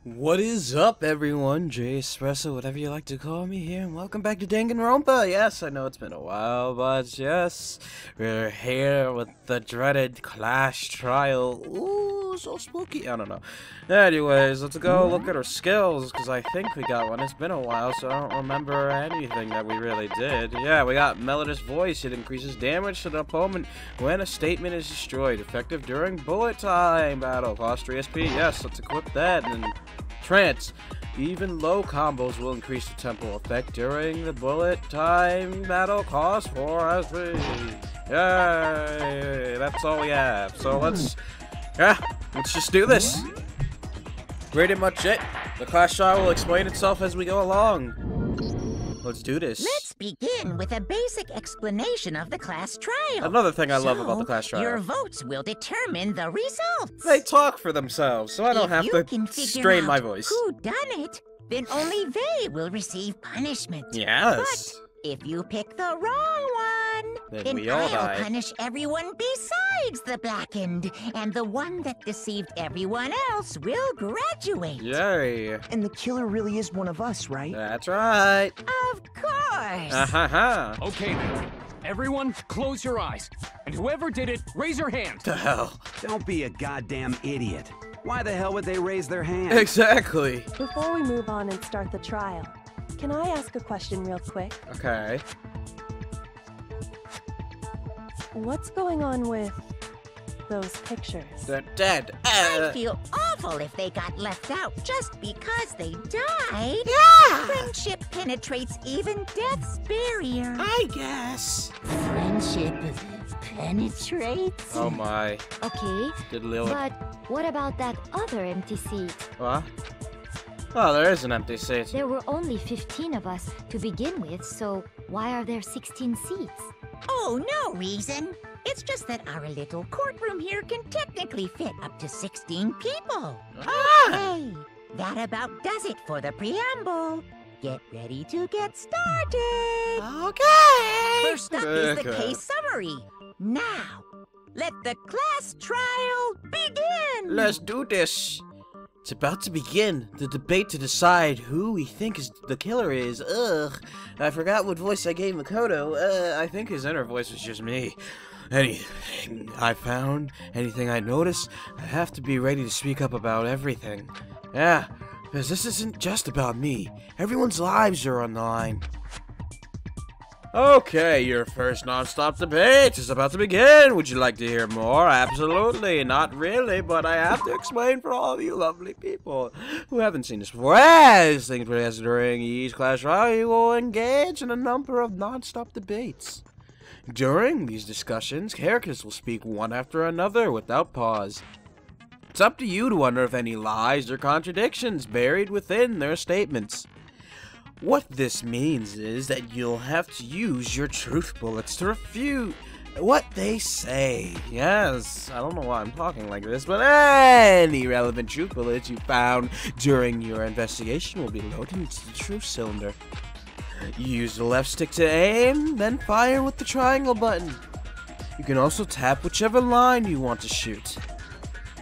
What is up, everyone? Jay Espresso, whatever you like to call me here, and welcome back to Danganronpa. Yes, I know it's been a while, but yes, we're here with the dreaded class trial. Ooh, so spooky. I don't know. Anyways, let's go look at our skills, because I think we got one. It's been a while, so I don't remember anything that we really did. Yeah, we got Melodious Voice. It increases damage to the opponent when a statement is destroyed. Effective during bullet time battle. Cost 3 SP. Yes, let's equip that. And Trance. Even low combos will increase the tempo effect during the bullet time battle. Cost 4 SP. Yay! That's all we have. So let's just do this. Pretty much it. The class trial will explain itself as we go along. Let's do this. Let's begin with a basic explanation of the class trial. Another thing I love about the class trial. Your votes will determine the results. They talk for themselves, so I don't have to strain my voice. Who done it? Then only they will receive punishment. Yes. But if you pick the wrong one, then we all die. I'll punish everyone besides the blackened, and the one that deceived everyone else will graduate. Yay. And the killer really is one of us, right? That's right. Of course. Okay then. Everyone, close your eyes. And whoever did it, raise your hand. The hell? Don't be a goddamn idiot. Why the hell would they raise their hand? Exactly. Before we move on and start the trial, can I ask a question real quick? Okay. What's going on with those pictures? They're dead. I feel awful if they got left out just because they died. Yeah. Friendship penetrates even death's barrier. I guess. Friendship penetrates? Oh my. Okay, Did Lilith. but what about that other empty seat? What? Oh, there is an empty seat. There were only 15 of us to begin with, so why are there 16 seats? Oh, no reason. It's just that our little courtroom here can technically fit up to 16 people. Okay, that about does it for the preamble. Get ready to get started. Okay. First up is the case summary. Now, let the class trial begin. Let's do this. It's about to begin. The debate to decide who we think is the killer is. Ugh. I forgot what voice I gave Makoto. I think his inner voice was just me. Anything I found, anything I notice, I have to be ready to speak up about everything. Yeah, because this isn't just about me. Everyone's lives are on the line. Okay, your first non-stop debate is about to begin. Would you like to hear more? Absolutely. Not really, but I have to explain for all of you lovely people who haven't seen this before. As things progress during each class trial, you will engage in a number of non-stop debates. During these discussions, characters will speak one after another without pause. It's up to you to wonder if any lies or contradictions buried within their statements. What this means is that you'll have to use your truth bullets to refute what they say. Yes, I don't know why I'm talking like this, but any relevant truth bullets you found during your investigation will be loaded into the truth cylinder. Use the left stick to aim, then fire with the triangle button. You can also tap whichever line you want to shoot.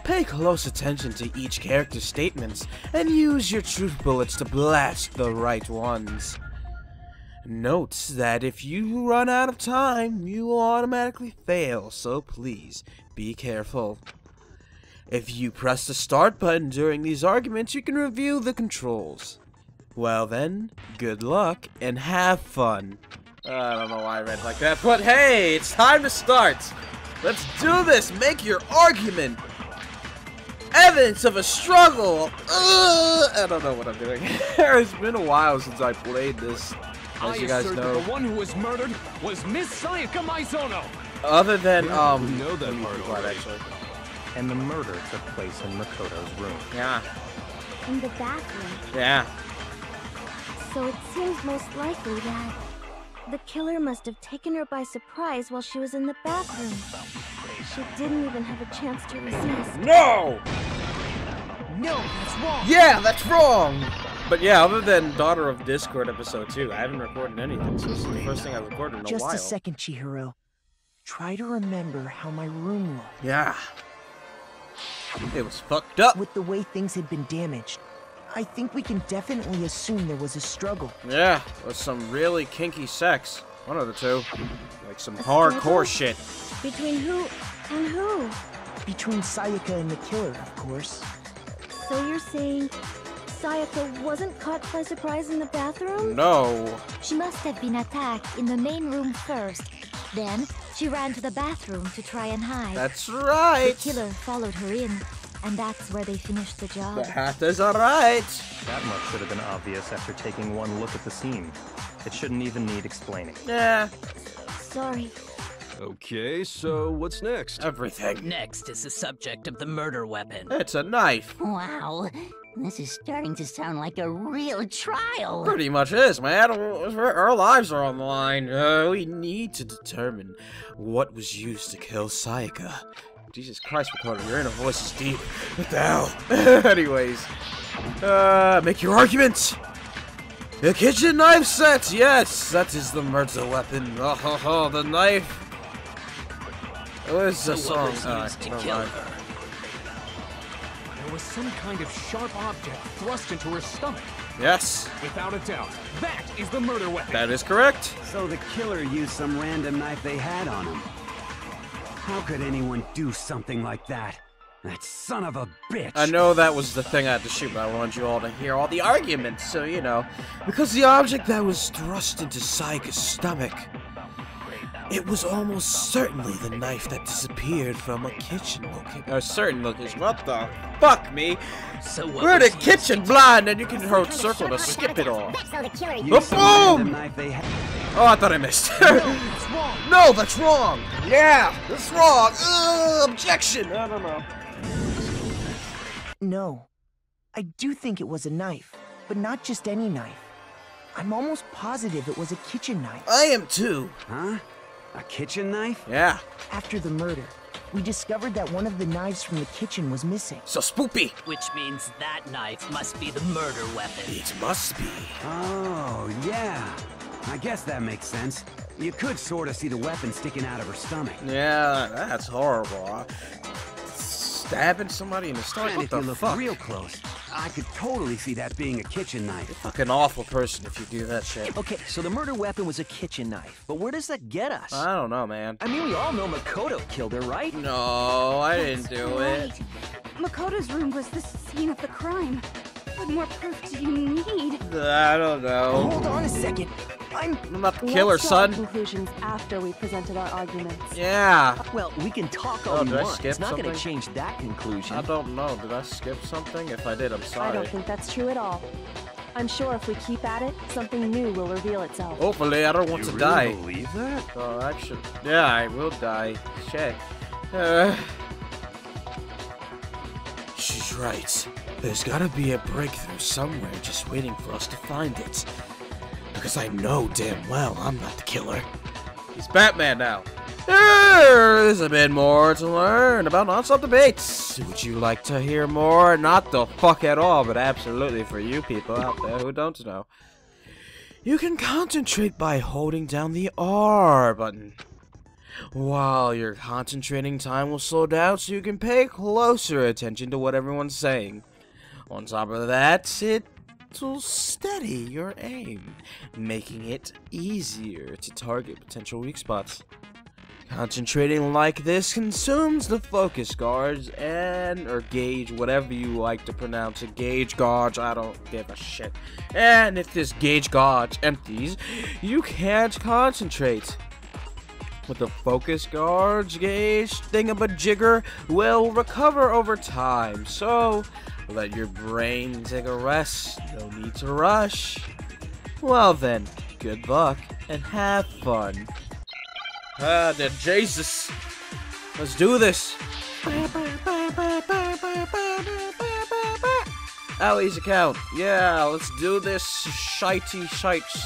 Pay close attention to each character's statements, and use your truth bullets to blast the right ones. Note that if you run out of time, you will automatically fail, so please be careful. If you press the start button during these arguments, you can review the controls. Well then, good luck and have fun. I don't know why I read like that, but hey, it's time to start. Let's do this. Make your argument. Evidence of a struggle. I don't know what I'm doing. It's been a while since I played this, as you guys know. The one who was murdered was Miss Sayaka Maizono. Other than we know that part already. actually. And the murder took place in Makoto's room. Yeah. In the bathroom. Yeah. So it seems most likely that the killer must have taken her by surprise while she was in the bathroom. She didn't even have a chance to resist. No! No, that's wrong. Yeah, that's wrong! But yeah, other than Daughter of Discord episode 2, I haven't recorded anything, so this is the first thing I've recorded in a Just while. a second, Chihiro. Try to remember how my room looked. Yeah. It was fucked up. With the way things had been damaged, I think we can definitely assume there was a struggle. Yeah, with some really kinky sex. One of the two. Like some hardcore shit. Between who and who? Between Sayaka and the killer, of course. So you're saying Sayaka wasn't caught by surprise in the bathroom? No. She must have been attacked in the main room first. Then, she ran to the bathroom to try and hide. That's right. The killer followed her in, and that's where they finished the job. That is alright. That much should have been obvious after taking one look at the scene. It shouldn't even need explaining. Yeah. Sorry. Okay, so what's next? Everything. Next is the subject of the murder weapon. It's a knife. Wow, this is starting to sound like a real trial. Pretty much is, man. Our lives are on the line. We need to determine what was used to kill Sayaka. Jesus Christ, Makoto, your inner voice is deep. What the hell? Anyways, make your argument. The kitchen knife set. Yes, that is the murder weapon. Oh, the knife. It was a song. Used to kill her. There was some kind of sharp object thrust into her stomach. Yes. Without a doubt, that is the murder weapon. That is correct. So the killer used some random knife they had on him. How could anyone do something like that? That son of a bitch! I know that was the thing I had to shoot, but I wanted you all to hear all the arguments, so you know. Because the object that was thrust into Sayaka's stomach, it was almost certainly the knife that disappeared from a kitchen location. What the fuck, me? So what We're the was kitchen blind, and you can hold circle to skip it all. Used some random Boom! knife they had. Oh, I thought I missed. No, that's wrong. Yeah, that's wrong. Objection. I don't know. No. I do think it was a knife, but not just any knife. I'm almost positive it was a kitchen knife. I am too. Huh? A kitchen knife? Yeah. After the murder, we discovered that one of the knives from the kitchen was missing. So spoopy. Which means that knife must be the murder weapon. It must be. Oh, yeah. I guess that makes sense. You could sort of see the weapon sticking out of her stomach. Yeah, that's horrible. Stabbing somebody in the stomach? And What if the you look fuck? real close, I could totally see that being a kitchen knife. Fucking awful person if you do that shit. Okay, so the murder weapon was a kitchen knife, but where does that get us? I don't know, man. I mean, we all know Makoto killed her, right? No, I didn't do it. Makoto's room was the scene of the crime. What more proof do you need? I don't know. Hold on a second. I'm not the killer, son. Conclusions after we presented our arguments. Yeah. Well, we can talk Oh, all we did I want. skip It's not going to something? change that conclusion. I don't know. Did I skip something? If I did, I'm I sorry. don't think that's true at all. I'm sure if we keep at it, something new will reveal itself. Hopefully, I don't want to You die. really believe that? Oh, actually, yeah, I will die. Shit. She's right. There's gotta be a breakthrough somewhere just waiting for us to find it. Because I know damn well I'm not the killer. He's Batman now. There's a bit more to learn about non-stop debates. Would you like to hear more? Not the fuck at all, but absolutely for you people out there who don't know. You can concentrate by holding down the R button. While you're concentrating, time will slow down so you can pay closer attention to what everyone's saying. On top of that, it'll steady your aim, making it easier to target potential weak spots. Concentrating like this consumes the focus guards or gauge, whatever you like to pronounce it. Gauge gauge, I don't give a shit. And if this gauge gauge empties, you can't concentrate. With the focus guards gauge thingamajigger will recover over time, so let your brain take a rest. No need to rush. Well then, good luck and have fun. Then Jesus. Let's do this. Allie's account. Yeah, let's do this shitey shites.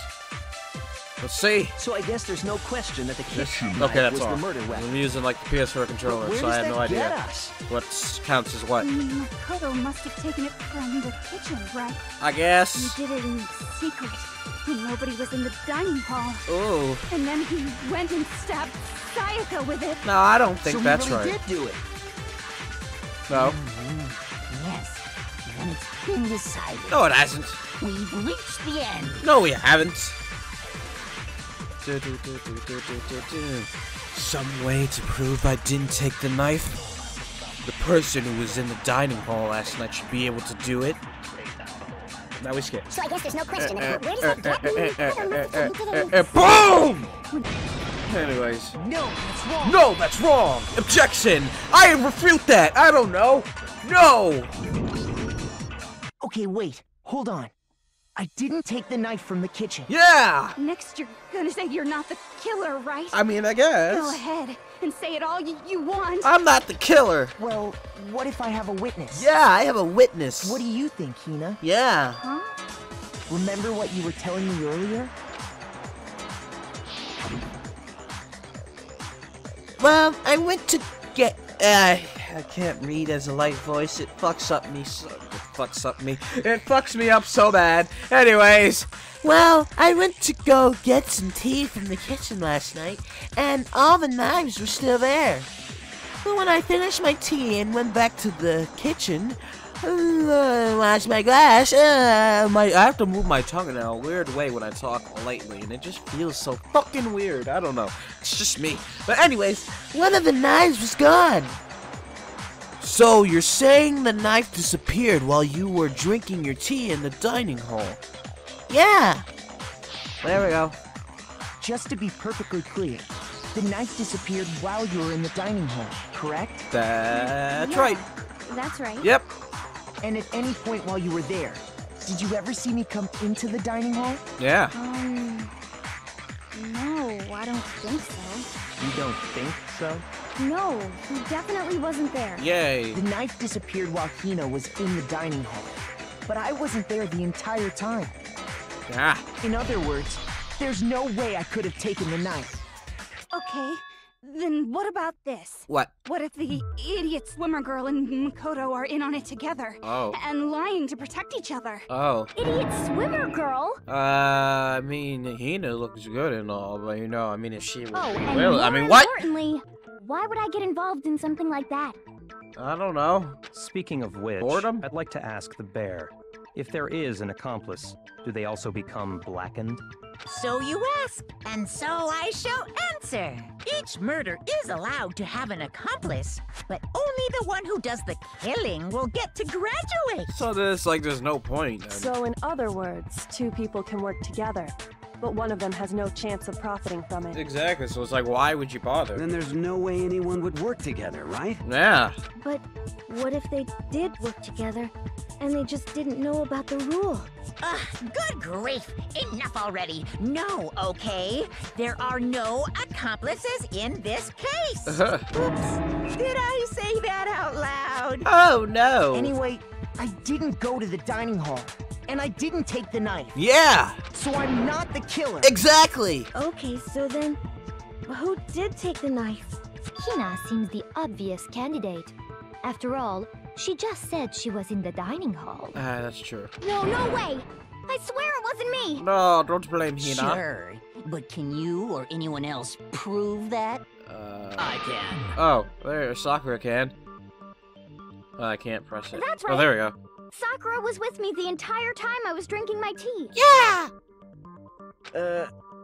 Let's see. So I guess there's no question that the kitchen Okay, knife that's was all. the murder weapon. I'm using like the PS4 controller, Where so I does have no that get idea us? what counts as what. Makoto must have taken it from the kitchen, right? I guess. He did it in secret when nobody was in the dining hall. Ooh. And then he went and stabbed Sayaka with it. No, I don't think so that's he really right. did do it. No. Yes. Then it's been decided. No, it hasn't. We've reached the end. No, we haven't. Some way to prove I didn't take the knife? The person who was in the dining hall last night should be able to do it. Now we skip. So I guess there's no question. Where does that get me? Boom! Anyways. No, that's wrong. No, that's wrong! Objection! I refute that! I don't know! No! Okay, wait. Hold on. I didn't take the knife from the kitchen. Yeah! Next, you're gonna say you're not the killer, right? I mean, I guess. Go ahead and say it all you want. I'm not the killer. Well, what if I have a witness? Yeah, I have a witness. What do you think, Hina? Yeah. Huh? Remember what you were telling me earlier? Well, I went to get... I can't read as a light voice. It fucks up me so... It fucks me up so bad. Anyways. Well, I went to go get some tea from the kitchen last night, and all the knives were still there. But when I finished my tea and went back to the kitchen, wash my glass, I have to move my tongue in a weird way when I talk lightly, and it just feels so fucking weird. I don't know. It's just me. But anyways, one of the knives was gone. So you're saying the knife disappeared while you were drinking your tea in the dining hall? Yeah. There we go. Just to be perfectly clear, the knife disappeared while you were in the dining hall, correct? That's right. That's right. Yep. And at any point while you were there, did you ever see me come into the dining hall? Yeah. No, I don't think so. You don't think so? No, he definitely wasn't there. Yay. The knife disappeared while Hina was in the dining hall, but I wasn't there the entire time. Ah. In other words, there's no way I could have taken the knife. Okay, then what about this? What? What if the idiot swimmer girl and Makoto are in on it together? Oh. And lying to protect each other? Oh. Idiot swimmer girl? I mean, Hina looks good and all, but you know, I mean, if she was... Oh, and well, more I mean, what? importantly, why would I get involved in something like that? I don't know. Speaking of which, Boredom? I'd like to ask the bear. If there is an accomplice, do they also become blackened? So you ask, and so I shall answer. Each murder is allowed to have an accomplice, but only the one who does the killing will get to graduate. So there's no point. Then. So in other words, two people can work together, but one of them has no chance of profiting from it. Exactly, so it's like, why would you bother? Then there's no way anyone would work together, right? Yeah. But what if they did work together, and they just didn't know about the rule? Good grief! Enough already! No, okay? There are no accomplices in this case! Oops! Did I say that out loud? Oh, no! Anyway, I didn't go to the dining hall, and I didn't take the knife. Yeah! So I'm not the killer. Exactly! Okay, so then, who did take the knife? Hina seems the obvious candidate. After all, she just said she was in the dining hall. That's true. No way! I swear it wasn't me! No, don't blame Hina. Sure, but can you or anyone else prove that? I can. Oh, there, Sakura can. I can't press it. That's Oh, right. there we go. Sakura was with me the entire time I was drinking my tea. Yeah!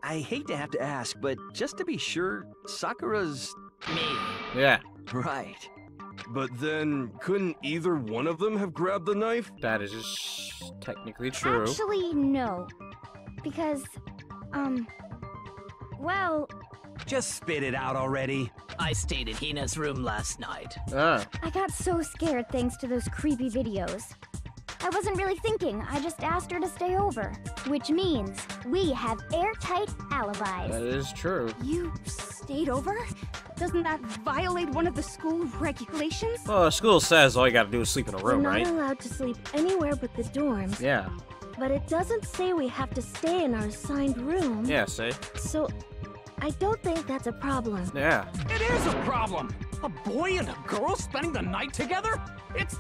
I hate to have to ask, but just to be sure, Sakura's... Me. Yeah, Right. But then, couldn't either one of them have grabbed the knife? that is technically true. Actually, no. Because, well, Just spit it out already. I stayed in Hina's room last night. Ah. I got so scared thanks to those creepy videos. I wasn't really thinking, I just asked her to stay over. Which means we have airtight alibis. That is true. You stayed over? Doesn't that violate one of the school regulations? Well, the school says all you gotta do is sleep in a We're room, not right? allowed to sleep anywhere but the dorms. Yeah. But it doesn't say we have to stay in our assigned room. Yeah, see? So, I don't think that's a problem. Yeah. It is a problem. A boy and a girl spending the night together? It's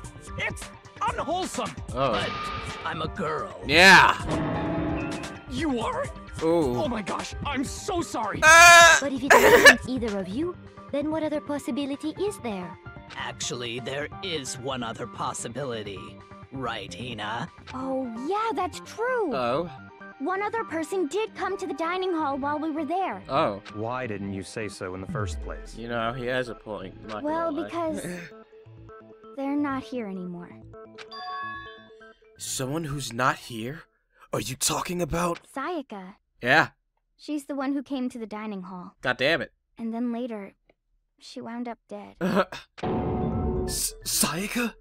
unwholesome. Oh. But I'm a girl. Yeah! You are? Ooh. Oh my gosh, I'm so sorry. But if it isn't either of you, then what other possibility is there? Actually, there is one other possibility. right, Hina? Oh, yeah, that's true. Oh. One other person did come to the dining hall while we were there. Oh. Why didn't you say so in the first place? You know, he has a point. I'm not Well, gonna lie. because they're not here anymore. Someone who's not here? Are you talking about? Sayaka. Yeah. She's the one who came to the dining hall. God damn it. And then later, she wound up dead. Sayaka?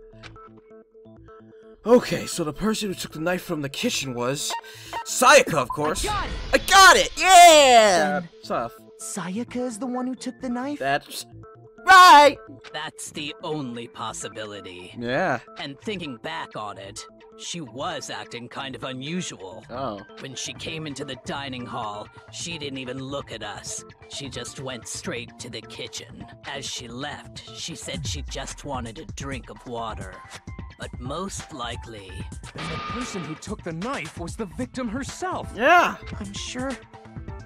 Okay, so the person who took the knife from the kitchen was Sayaka, of course. I got it! Yeah! Tough. Sayaka is the one who took the knife? That's right! That's the only possibility. Yeah. And thinking back on it, she was acting kind of unusual. Oh. When she came into the dining hall, she didn't even look at us. She just went straight to the kitchen. As she left, she said she just wanted a drink of water. But most likely... Then the person who took the knife was the victim herself. Yeah!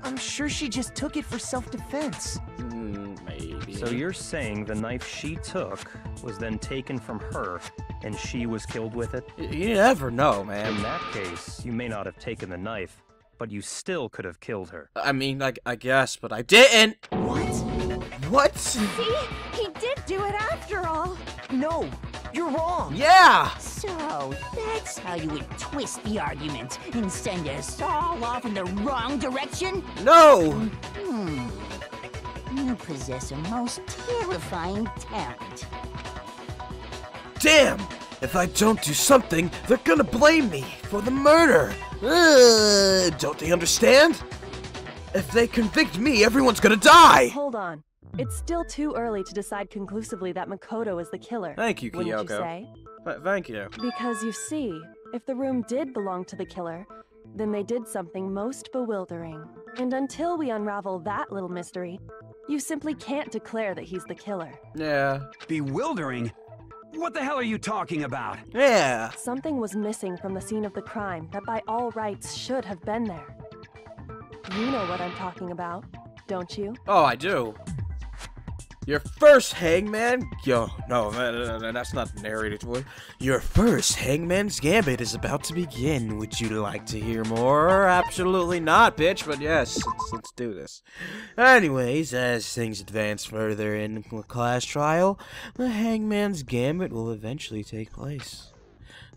I'm sure she just took it for self-defense. Maybe. So you're saying the knife she took was then taken from her, and she was killed with it? You never know, man. In that case, you may not have taken the knife, but you still could have killed her. I mean, I guess, but I didn't! What? What? See? He did do it after all. No, you're wrong. Yeah! So, that's how you would twist the argument and send us all off in the wrong direction? No! You possess a most terrifying talent. Damn! If I don't do something, they're gonna blame me for the murder! Don't they understand? If they convict me, everyone's gonna die! Hold on. It's still too early to decide conclusively that Makoto is the killer. Thank you, wouldn't you Kyoko. say? Thank you. Because you see, if the room did belong to the killer, then they did something most bewildering. And until we unravel that little mystery, you simply can't declare that he's the killer. Yeah. Bewildering? What the hell are you talking about? Yeah. Something was missing from the scene of the crime that by all rights should have been there. You know what I'm talking about, don't you? Oh, I do. Your first hangman... Yo, no, that's not narrated for. Your first Hangman's Gambit is about to begin. Would you like to hear more? Absolutely not, bitch, but yes, let's do this. Anyways, as things advance further in the class trial, the Hangman's Gambit will eventually take place.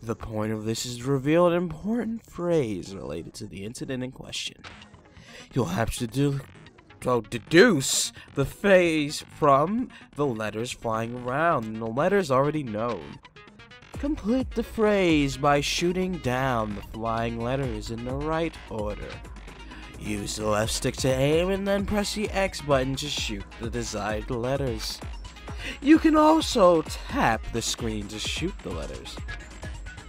The point of this is to reveal an important phrase related to the incident in question. You'll have to deduce the phrase from the letters flying around, and the letters already known. Complete the phrase by shooting down the flying letters in the right order. Use the left stick to aim and then press the X button to shoot the desired letters. You can also tap the screen to shoot the letters.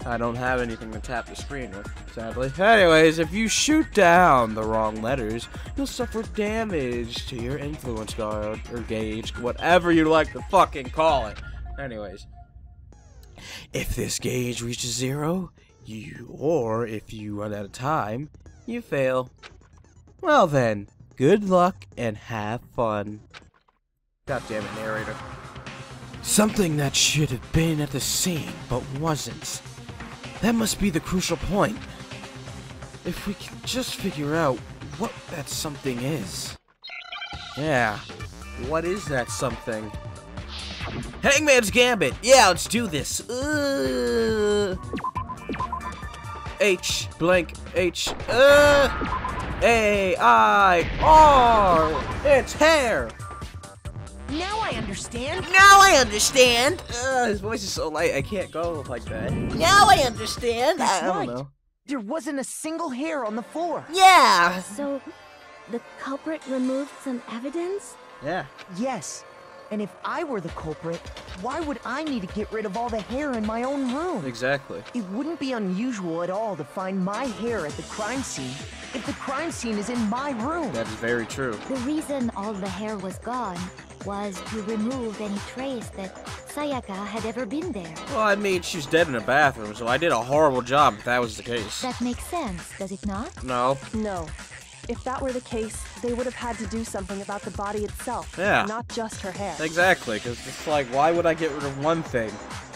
I don't have anything to tap the screen with, sadly. Anyways, if you shoot down the wrong letters, you'll suffer damage to your influence guard, or gauge, whatever you like to fucking call it. Anyways, if this gauge reaches 0, or if you run out of time, you fail. Well then, good luck and have fun. God damn it, narrator. Something that should have been at the scene, but wasn't. That must be the crucial point. If we can just figure out what that something is. Yeah, what is that something? Hangman's Gambit! Yeah, let's do this! H, blank, H, A-I-R! It's hair! Now I understand. Now I understand! His voice is so light, I can't go like that. Now I understand! I don't know. There wasn't a single hair on the floor. Yeah! So, the culprit removed some evidence? Yeah. Yes. And if I were the culprit, why would I need to get rid of all the hair in my own room? Exactly. It wouldn't be unusual at all to find my hair at the crime scene if the crime scene is in my room. That is very true. The reason all the hair was gone was to remove any trace that Sayaka had ever been there. Well, I mean, she's dead in a bathroom, so I did a horrible job if that was the case. That makes sense, does it not? No. No. If that were the case, they would have had to do something about the body itself, Yeah. not just her hair. Exactly, because it's like, why would I get rid of one thing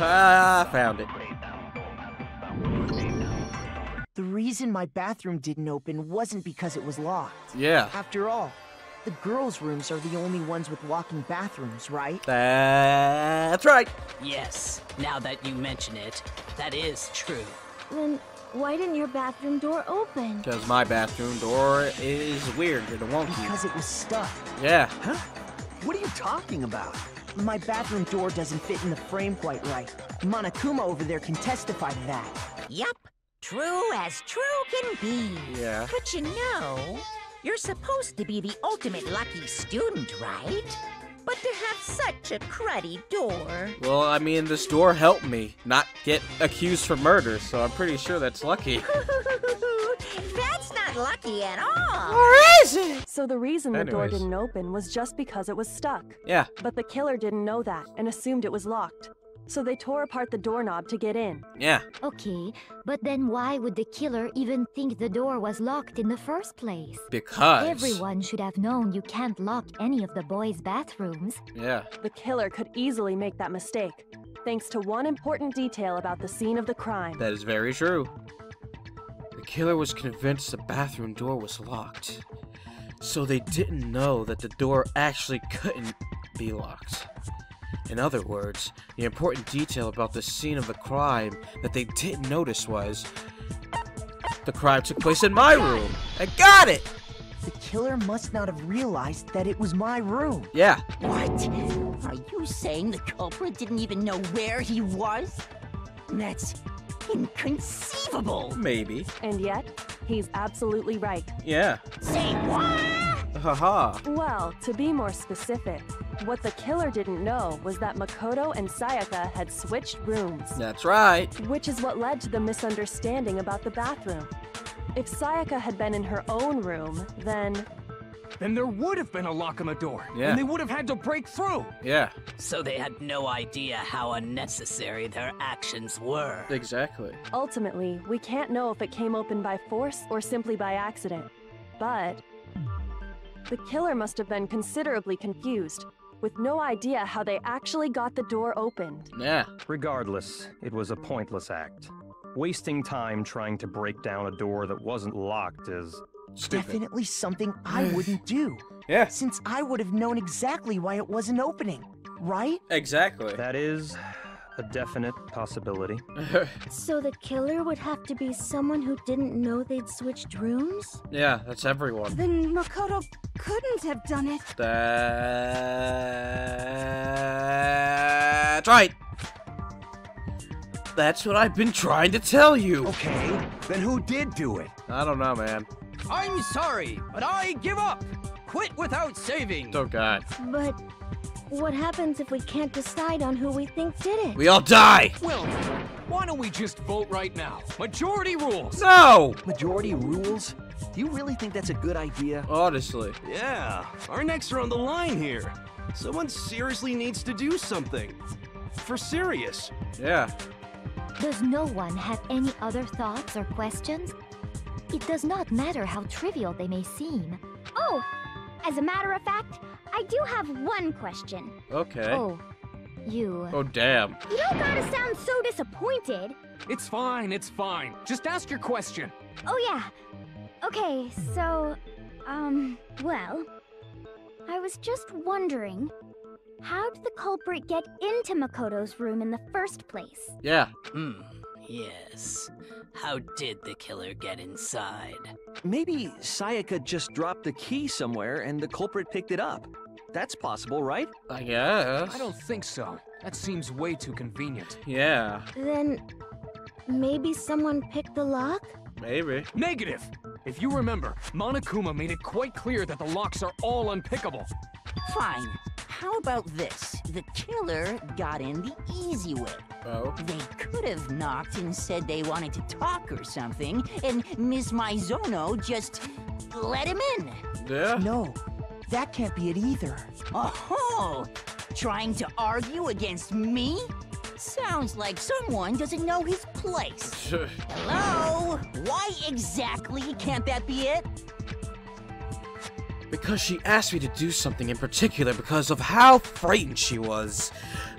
Ah, found it. The reason my bathroom didn't open wasn't because it was locked. Yeah. After all, the girls' rooms are the only ones with walking bathrooms, right? That's right. Yes, now that you mention it, that is true. Then why didn't your bathroom door open? Because my bathroom door is weird and wonky. Because it was stuck. Yeah. Huh? What are you talking about? My bathroom door doesn't fit in the frame quite right. Monokuma over there can testify to that. Yup. True as true can be. Yeah. But you know, you're supposed to be the ultimate lucky student, right? But to have such a cruddy door. Well, I mean, this door helped me not get accused for murder, so I'm pretty sure that's lucky. That's not lucky at all. Or is it? So the reason the door Anyways. didn't open was just because it was stuck. Yeah. But the killer didn't know that and assumed it was locked. So they tore apart the doorknob to get in. Yeah. Okay, but then why would the killer even think the door was locked in the first place? Because. Everyone should have known you can't lock any of the boys' bathrooms. Yeah. The killer could easily make that mistake, thanks to one important detail about the scene of the crime. That is very true. The killer was convinced the bathroom door was locked. So they didn't know that the door actually couldn't be locked. In other words, the important detail about the scene of the crime that they didn't notice was the crime took place in my room. I got it! The killer must not have realized that it was my room. Yeah. What? Are you saying the culprit didn't even know where he was? That's inconceivable. Maybe. And yet, he's absolutely right. Yeah. Say what? Haha. Well, to be more specific, what the killer didn't know was that Makoto and Sayaka had switched rooms. That's right. Which is what led to the misunderstanding about the bathroom. If Sayaka had been in her own room, then there would have been a lock on the door. Yeah. And they would have had to break through. Yeah. So they had no idea how unnecessary their actions were. Exactly. ultimately, we can't know if it came open by force or simply by accident. But the killer must have been considerably confused, with no idea how they actually got the door opened. Yeah. Regardless, it was a pointless act. Wasting time trying to break down a door that wasn't locked is stupid. Definitely something I wouldn't do. Yeah. Since I would have known exactly why it wasn't opening, right? Exactly. That is a definite possibility. So the killer would have to be someone who didn't know they'd switched rooms? Yeah, that's everyone. Then Makoto couldn't have done it. That's right. That's what I've been trying to tell you. Okay, then who did do it? I don't know, man. I'm sorry, but I give up. Quit without saving. Oh, God. But what happens if we can't decide on who we think did it? We all die. Well, why don't we just vote right now? Majority rules. No. Majority rules? Do you really think that's a good idea? Honestly. Yeah, our necks are on the line here. Someone seriously needs to do something. For serious. Yeah. Does no one have any other thoughts or questions? It does not matter how trivial they may seem. Oh, as a matter of fact, I do have one question. Okay. Oh, you... Oh, damn. You don't gotta sound so disappointed. It's fine, it's fine. Just ask your question. Oh yeah. Okay, so, well, I was just wondering, how did the culprit get into Makoto's room in the first place? Yeah. Yes. How did the killer get inside? Maybe Sayaka just dropped the key somewhere and the culprit picked it up. That's possible, right? I guess. I don't think so. That seems way too convenient. Yeah. Then maybe someone picked the lock? Maybe. Negative! If you remember, Monokuma made it quite clear that the locks are all unpickable. Fine. How about this? The killer got in the easy way. Oh. They could have knocked and said they wanted to talk or something, and Miss Maizono just let him in. Yeah. No, that can't be it either. Oh, trying to argue against me? Sounds like someone doesn't know his place. Hello? Why exactly can't that be it? Because she asked me to do something in particular because of how frightened she was.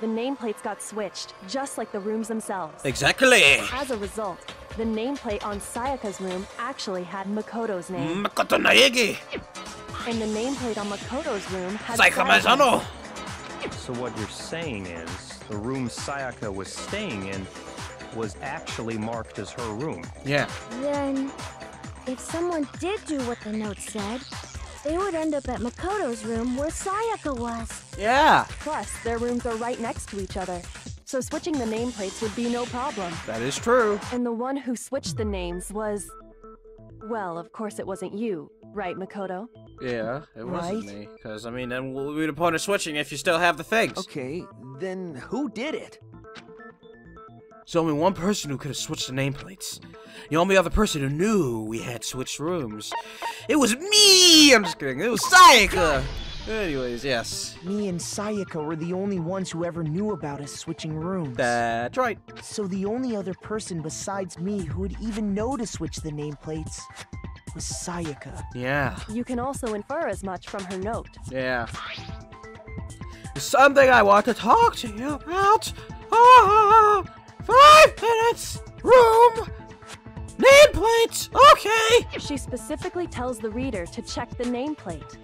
the nameplates got switched, just like the rooms themselves. Exactly! As a result, the nameplate on Sayaka's room actually had Makoto's name. Makoto Naegi! And the nameplate on Makoto's room had Sayaka. So what you're saying is, the room Sayaka was staying in was actually marked as her room. Yeah. Then, if someone did do what the note said, they would end up at Makoto's room where Sayaka was. Yeah. Plus, their rooms are right next to each other, so switching the nameplates would be no problem. That is true. And the one who switched the names was... Well, of course it wasn't you, right, Makoto? Yeah, it wasn't me. Because, I mean, then what would be the point of switching if you still have the things? Okay, then who did it? There's only one person who could have switched the nameplates. The only other person who knew we had switched rooms. It was me! I'm just kidding. It was Sayaka! Anyways, yes. Me and Sayaka were the only ones who ever knew about us switching rooms. That's right. So the only other person besides me who would even know to switch the nameplates was Sayaka. Yeah. You can also infer as much from her note. Yeah. There's something I want to talk to you about. 5 minutes! Room! Nameplates! Okay! She specifically tells the reader to check the nameplate.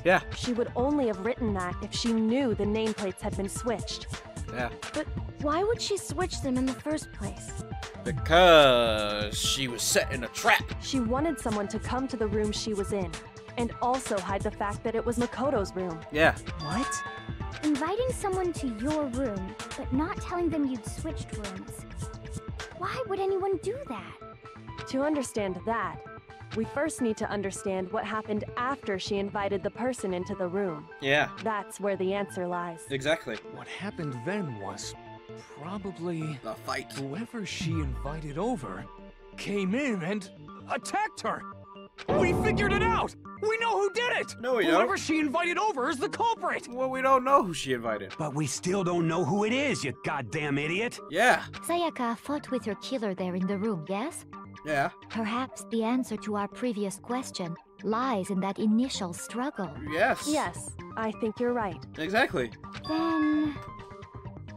Yeah. She would only have written that if she knew the nameplates had been switched. Yeah. But why would she switch them in the first place? Because she was setting a trap. She wanted someone to come to the room she was in, and also hide the fact that it was Makoto's room. Yeah. What? Inviting someone to your room, but not telling them you'd switched rooms. Why would anyone do that? To understand that, we first need to understand what happened after she invited the person into the room. Yeah. That's where the answer lies. Exactly. What happened then was probably the fight. Whoever she invited over came in and attacked her. We figured it out! We know who did it! No, we don't. Whoever she invited over is the culprit! Well, we don't know who she invited. But we still don't know who it is, you goddamn idiot! Yeah. Sayaka fought with her killer there in the room, yes? Yeah. Perhaps the answer to our previous question lies in that initial struggle. Yes. Yes, I think you're right. Exactly. Then...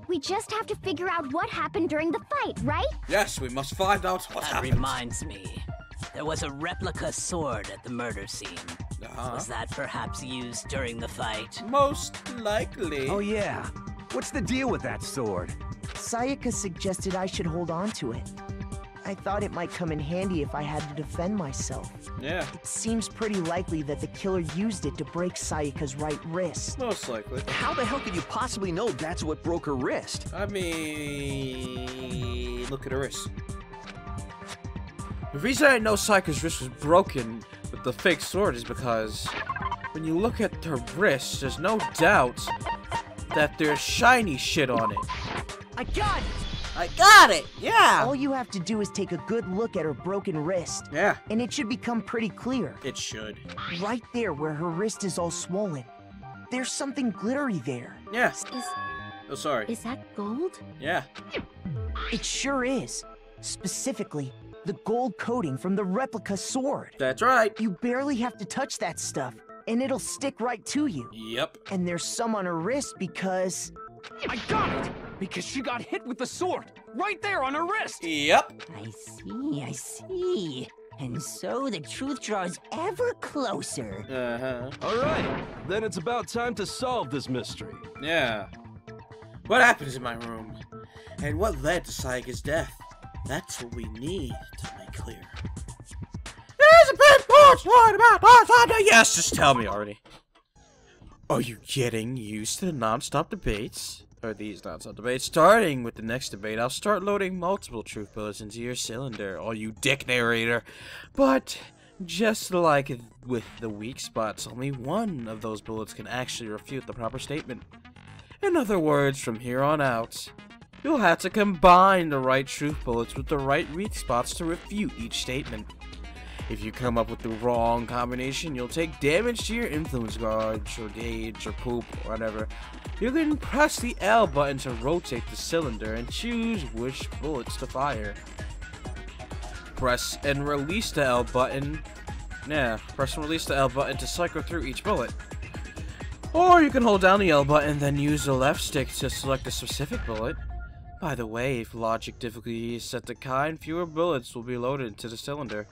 we just have to figure out what happened during the fight, right? Yes, we must find out what happened. That reminds me. There was a replica sword at the murder scene. Was that perhaps used during the fight? Most likely. Oh yeah. What's the deal with that sword? Sayaka suggested I should hold on to it. I thought it might come in handy if I had to defend myself. Yeah. It seems pretty likely that the killer used it to break Sayaka's right wrist. Most likely. How the hell could you possibly know that's what broke her wrist? I mean, look at her wrist. The reason I know Sayaka's wrist was broken with the fake sword is because when you look at her wrist, there's no doubt that there's shiny shit on it. I got it! I got it! Yeah! All you have to do is take a good look at her broken wrist. Yeah. And it should become pretty clear. It should. Right there where her wrist is all swollen. There's something glittery there. Yes. Oh, sorry. Is that gold? Yeah. It sure is. Specifically, the gold coating from the replica sword. That's right. You barely have to touch that stuff, and it'll stick right to you. Yep. And there's some on her wrist because... I got it! Because she got hit with the sword, right there on her wrist! Yep. I see. And so the truth draws ever closer. Uh-huh. Alright, then it's about time to solve this mystery. Yeah. What happens in my room? And what led to Sayaka's death? That's what we need to make clear. There's a bit more slide about Lasagna. Yes, just tell me already. Are you getting used to the non-stop debates? Or these non-stop debates? Starting with the next debate, I'll start loading multiple truth bullets into your cylinder, all you dick narrator. But just like with the weak spots, only one of those bullets can actually refute the proper statement. In other words, from here on out, you'll have to combine the right truth bullets with the right weak spots to refute each statement. If you come up with the wrong combination, you'll take damage to your influence gauge, or gauge, or poop, or whatever. You can press the L button to rotate the cylinder and choose which bullets to fire. Press and release the L button. Yeah, press and release the L button to cycle through each bullet. Or you can hold down the L button, then use the left stick to select a specific bullet. By the way, if logic difficulty is set to kind, fewer bullets will be loaded into the cylinder.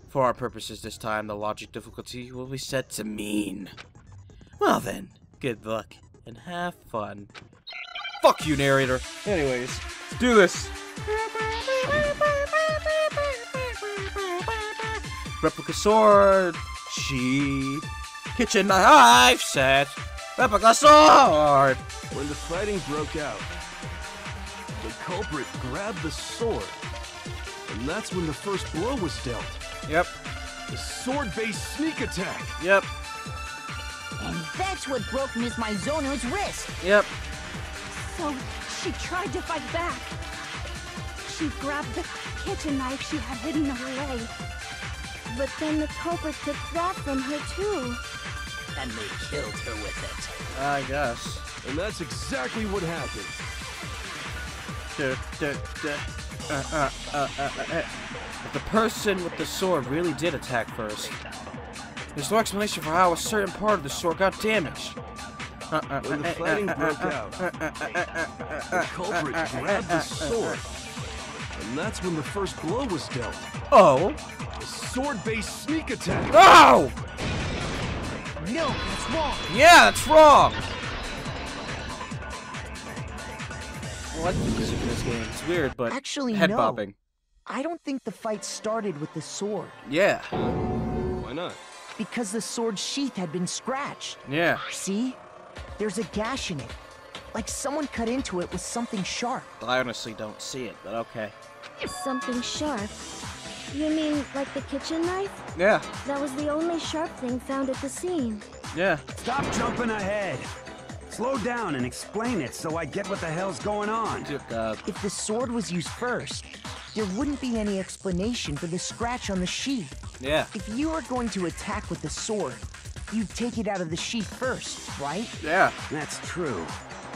For our purposes this time, the logic difficulty will be set to mean. Well then, good luck, and have fun. Fuck you, narrator. Anyways, let's do this. Replica sword, sheath, kitchen knife set, replica sword. When the fighting broke out, the culprit grabbed the sword, and that's when the first blow was dealt. Yep. The sword-based sneak attack. Yep. And that's what broke Miss Mizono's wrist. Yep. So she tried to fight back. She grabbed the kitchen knife she had hidden away. But then the culprit took that from her too. And they killed her with it. I guess. And that's exactly what happened. But the person with the sword really did attack first. There's no explanation for how a certain part of the sword got damaged. When the fighting broke out, the culprit grabbed the sword, and that's when the first blow was dealt. Oh? The sword-based sneak attack. Oh! No, that's wrong. Yeah, that's wrong. I like the music in this game. It's weird, but actually, head no. bobbing. I don't think the fight started with the sword. Yeah. Why not? Because the sword's sheath had been scratched. Yeah. See? There's a gash in it. Like someone cut into it with something sharp. I honestly don't see it, but okay. Something sharp? You mean like the kitchen knife? Yeah. That was the only sharp thing found at the scene. Yeah. Stop jumping ahead. Slow down and explain it so I get what the hell's going on. Dear God. If the sword was used first, there wouldn't be any explanation for the scratch on the sheath. Yeah. If you were going to attack with the sword, you'd take it out of the sheath first, right? Yeah. That's true.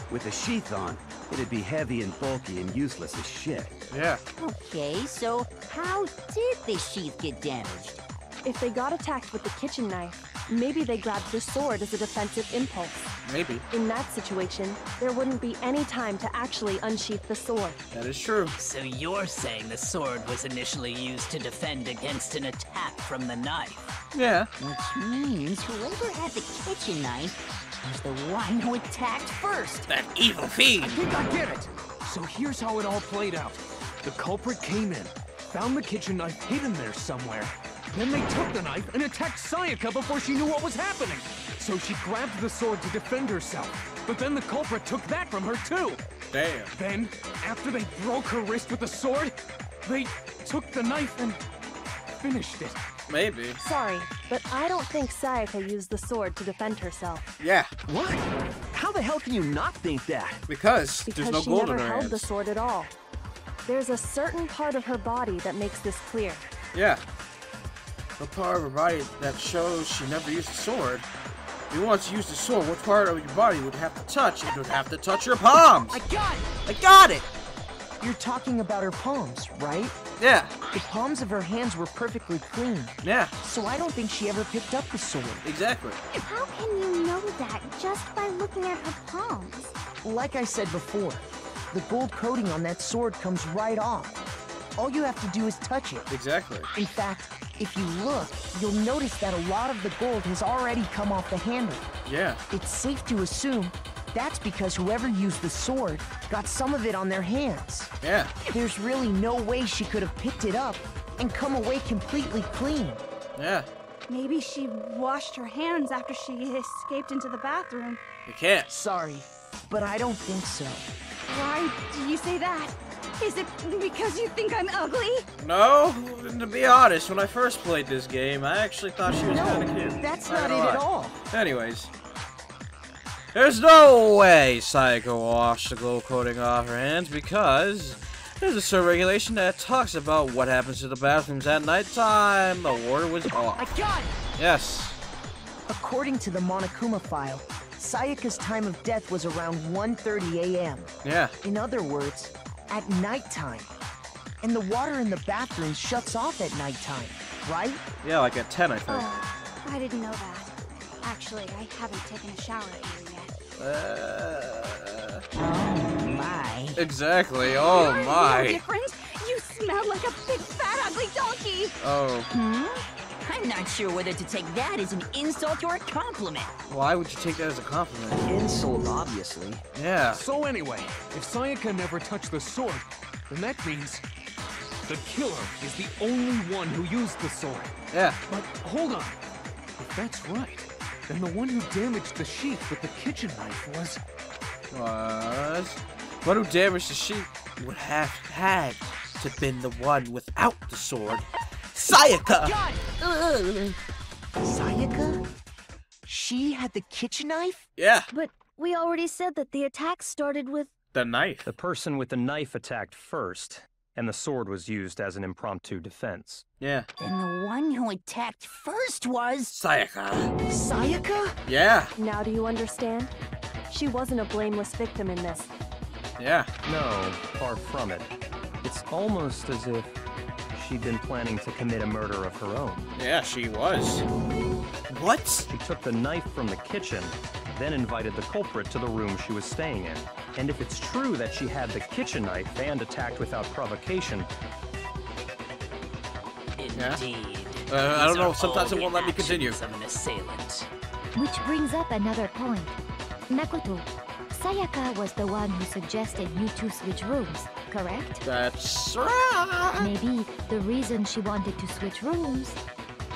With the sheath on, it'd be heavy and bulky and useless as shit. Yeah. Okay, so how did the sheath get damaged? If they got attacked with the kitchen knife, maybe they grabbed the sword as a defensive impulse. Maybe. In that situation, there wouldn't be any time to actually unsheath the sword. That is true. So you're saying the sword was initially used to defend against an attack from the knife? Yeah. Which means whoever had the kitchen knife was the one who attacked first. That evil fiend. I think I get it. So here's how it all played out. The culprit came in, found the kitchen knife hidden there somewhere. Then they took the knife and attacked Sayaka before she knew what was happening. So she grabbed the sword to defend herself. But then the culprit took that from her too. Damn. Then, after they broke her wrist with the sword, they took the knife and finished it. Maybe. Sorry, but I don't think Sayaka used the sword to defend herself. Yeah. What? How the hell can you not think that? Because there's no she gold never in her held hands. the sword at all. There's a certain part of her body that makes this clear. Yeah. The part of her body that shows she never used the sword. If you want to use the sword, what part of your body would have to touch? It would have to touch your palms. I got it! I got it! You're talking about her palms, right? Yeah. The palms of her hands were perfectly clean. Yeah. So I don't think she ever picked up the sword. Exactly. How can you know that just by looking at her palms? Like I said before, the gold coating on that sword comes right off. All you have to do is touch it. Exactly. In fact, if you look, you'll notice that a lot of the gold has already come off the handle. Yeah. It's safe to assume that's because whoever used the sword got some of it on their hands. Yeah. There's really no way she could have picked it up and come away completely clean. Yeah. Maybe she washed her hands after she escaped into the bathroom. You can't. Sorry, but I don't think so. Why do you say that? Is it because you think I'm ugly? No, to be honest, when I first played this game, I actually thought she was kind of cute. That's not it at all. Anyways. There's no way Sayaka washed the gold coating off her hands because there's a certain regulation that talks about what happens to the bathrooms at nighttime. The water was off. I got it! Yes. According to the Monokuma file, Sayaka's time of death was around 1:30 a.m. Yeah. In other words, at nighttime. And the water in the bathroom shuts off at nighttime, right? Yeah, like at 10, I think. Oh, I didn't know that. Actually, I haven't taken a shower here yet. Oh my. Exactly. Oh You're my. no different. You smell like a big fat ugly donkey. Oh. I'm not sure whether to take that as an insult or a compliment. Why would you take that as a compliment? Insult, obviously. Yeah. So anyway, if Sayaka never touched the sword, then that means the killer is the only one who used the sword. Yeah. But hold on. If that's right, then the one who damaged the sheath with the kitchen knife was... One who damaged the sheep would have had to been the one without the sword. Sayaka! Sayaka? She had the kitchen knife? Yeah. But we already said that the attack started with... The knife. The person with the knife attacked first, and the sword was used as an impromptu defense. Yeah. Then the one who attacked first was... Sayaka. Sayaka? Yeah. Now do you understand? She wasn't a blameless victim in this. Yeah. No, far from it. It's almost as if she'd been planning to commit a murder of her own. Yeah, she was. What? She took the knife from the kitchen, then invited the culprit to the room she was staying in. And if it's true that she had the kitchen knife and attacked without provocation... Indeed. I don't know, sometimes it won't let me continue. Of an assailant. Which brings up another point. Makoto, Sayaka was the one who suggested you two switch rooms, correct? That's right. Maybe the reason she wanted to switch rooms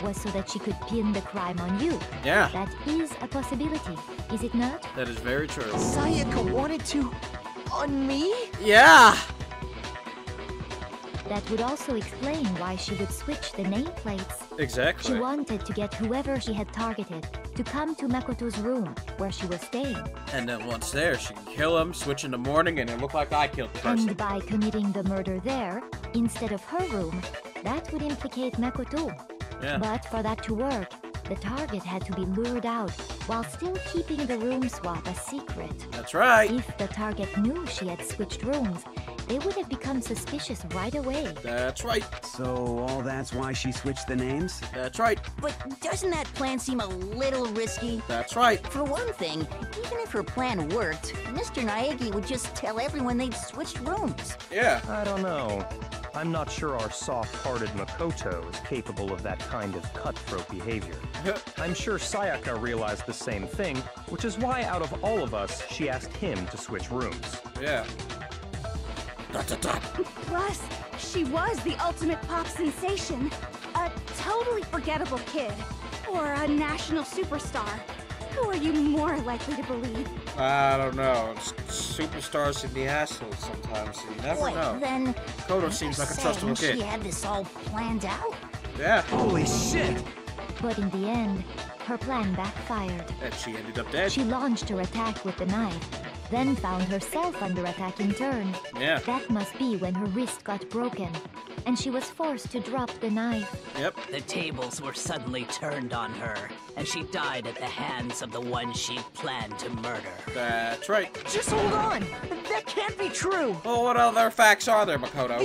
was so that she could pin the crime on you. Yeah. That is a possibility, is it not? That is very true. Sayaka wanted to... on me? Yeah! That would also explain why she would switch the nameplates. Exactly. She wanted to get whoever she had targeted to come to Makoto's room, where she was staying. And then once there, she can kill him, switch in the morning, and it look like I killed the person. And by committing the murder there, instead of her room, that would implicate Makoto. Yeah. But for that to work, the target had to be lured out, while still keeping the room swap a secret. That's right. If the target knew she had switched rooms, they would have become suspicious right away. That's right. So all that's why she switched the names? That's right. But doesn't that plan seem a little risky? That's right. For one thing, even if her plan worked, Mr. Naegi would just tell everyone they'd switched rooms. Yeah. I don't know. I'm not sure our soft-hearted Makoto is capable of that kind of cutthroat behavior. I'm sure Sayaka realized the same thing, which is why out of all of us, she asked him to switch rooms. Yeah. Plus, she was the ultimate pop sensation. A totally forgettable kid. Or a national superstar. Who are you more likely to believe? I don't know. Superstars can be assholes sometimes, so you never know. Then... Kodo seems like a trustable kid. She had this all planned out? Yeah. Holy shit! But in the end, her plan backfired. And she ended up dead. She launched her attack with the knife, then found herself under attack in turn. Yeah. That must be when her wrist got broken, and she was forced to drop the knife. Yep. The tables were suddenly turned on her, and she died at the hands of the one she planned to murder. That's right. Just hold on! That can't be true! Well, what other facts are there, Makoto?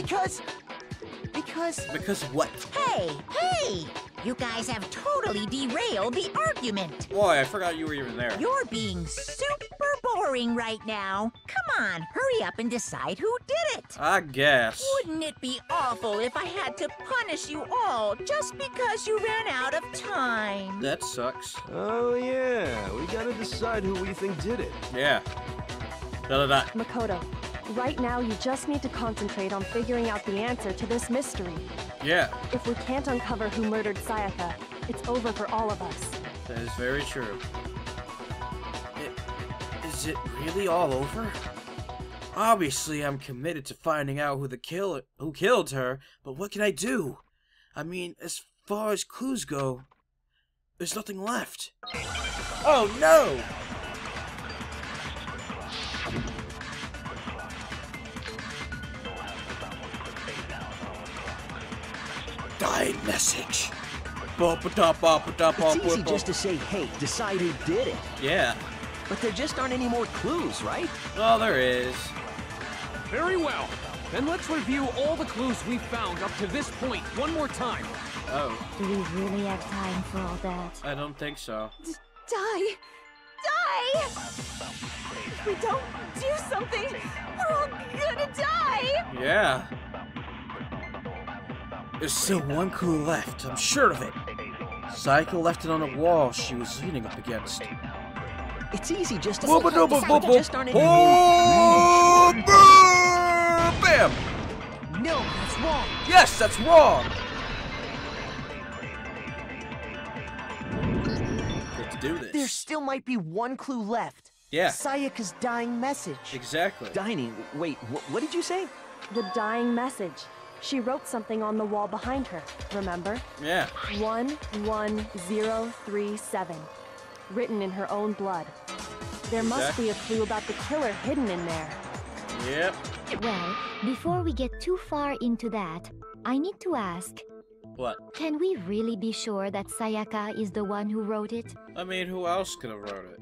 Because what? Hey! You guys have totally derailed the argument. Boy, I forgot you were even there. You're being super boring right now. Come on, hurry up and decide who did it. I guess. Wouldn't it be awful if I had to punish you all just because you ran out of time? That sucks. Oh yeah, we gotta decide who we think did it. Yeah. Makoto, right now you just need to concentrate on figuring out the answer to this mystery. Yeah. If we can't uncover who murdered Sayaka, it's over for all of us. That is very true. Is it really all over? Obviously, I'm committed to finding out who killed her, but what can I do? I mean, as far as clues go, there's nothing left. Oh no! Dying message. It's easy just to say, hey, decide who did it. Yeah. But there just aren't any more clues, right? Oh, there is. Very well. Then let's review all the clues we've found up to this point one more time. Oh. Do we really have time for all that? I don't think so. Die! Die! If we don't do something, we're all gonna die! Yeah. There's still one clue left, I'm sure of it. Sayaka left it on the wall she was leaning up against. It's easy just to... Just aren't bam! No, that's wrong. Yes, that's wrong! Let's do this. There still might be one clue left. Yeah. Sayaka's dying message. Exactly. Dining? Wait, what did you say? The dying message. She wrote something on the wall behind her, remember? Yeah. 11037. Written in her own blood. There must be a clue about the killer hidden in there. Yep. Well, before we get too far into that, I need to ask. What? Can we really be sure that Sayaka is the one who wrote it? I mean, who else could have wrote it?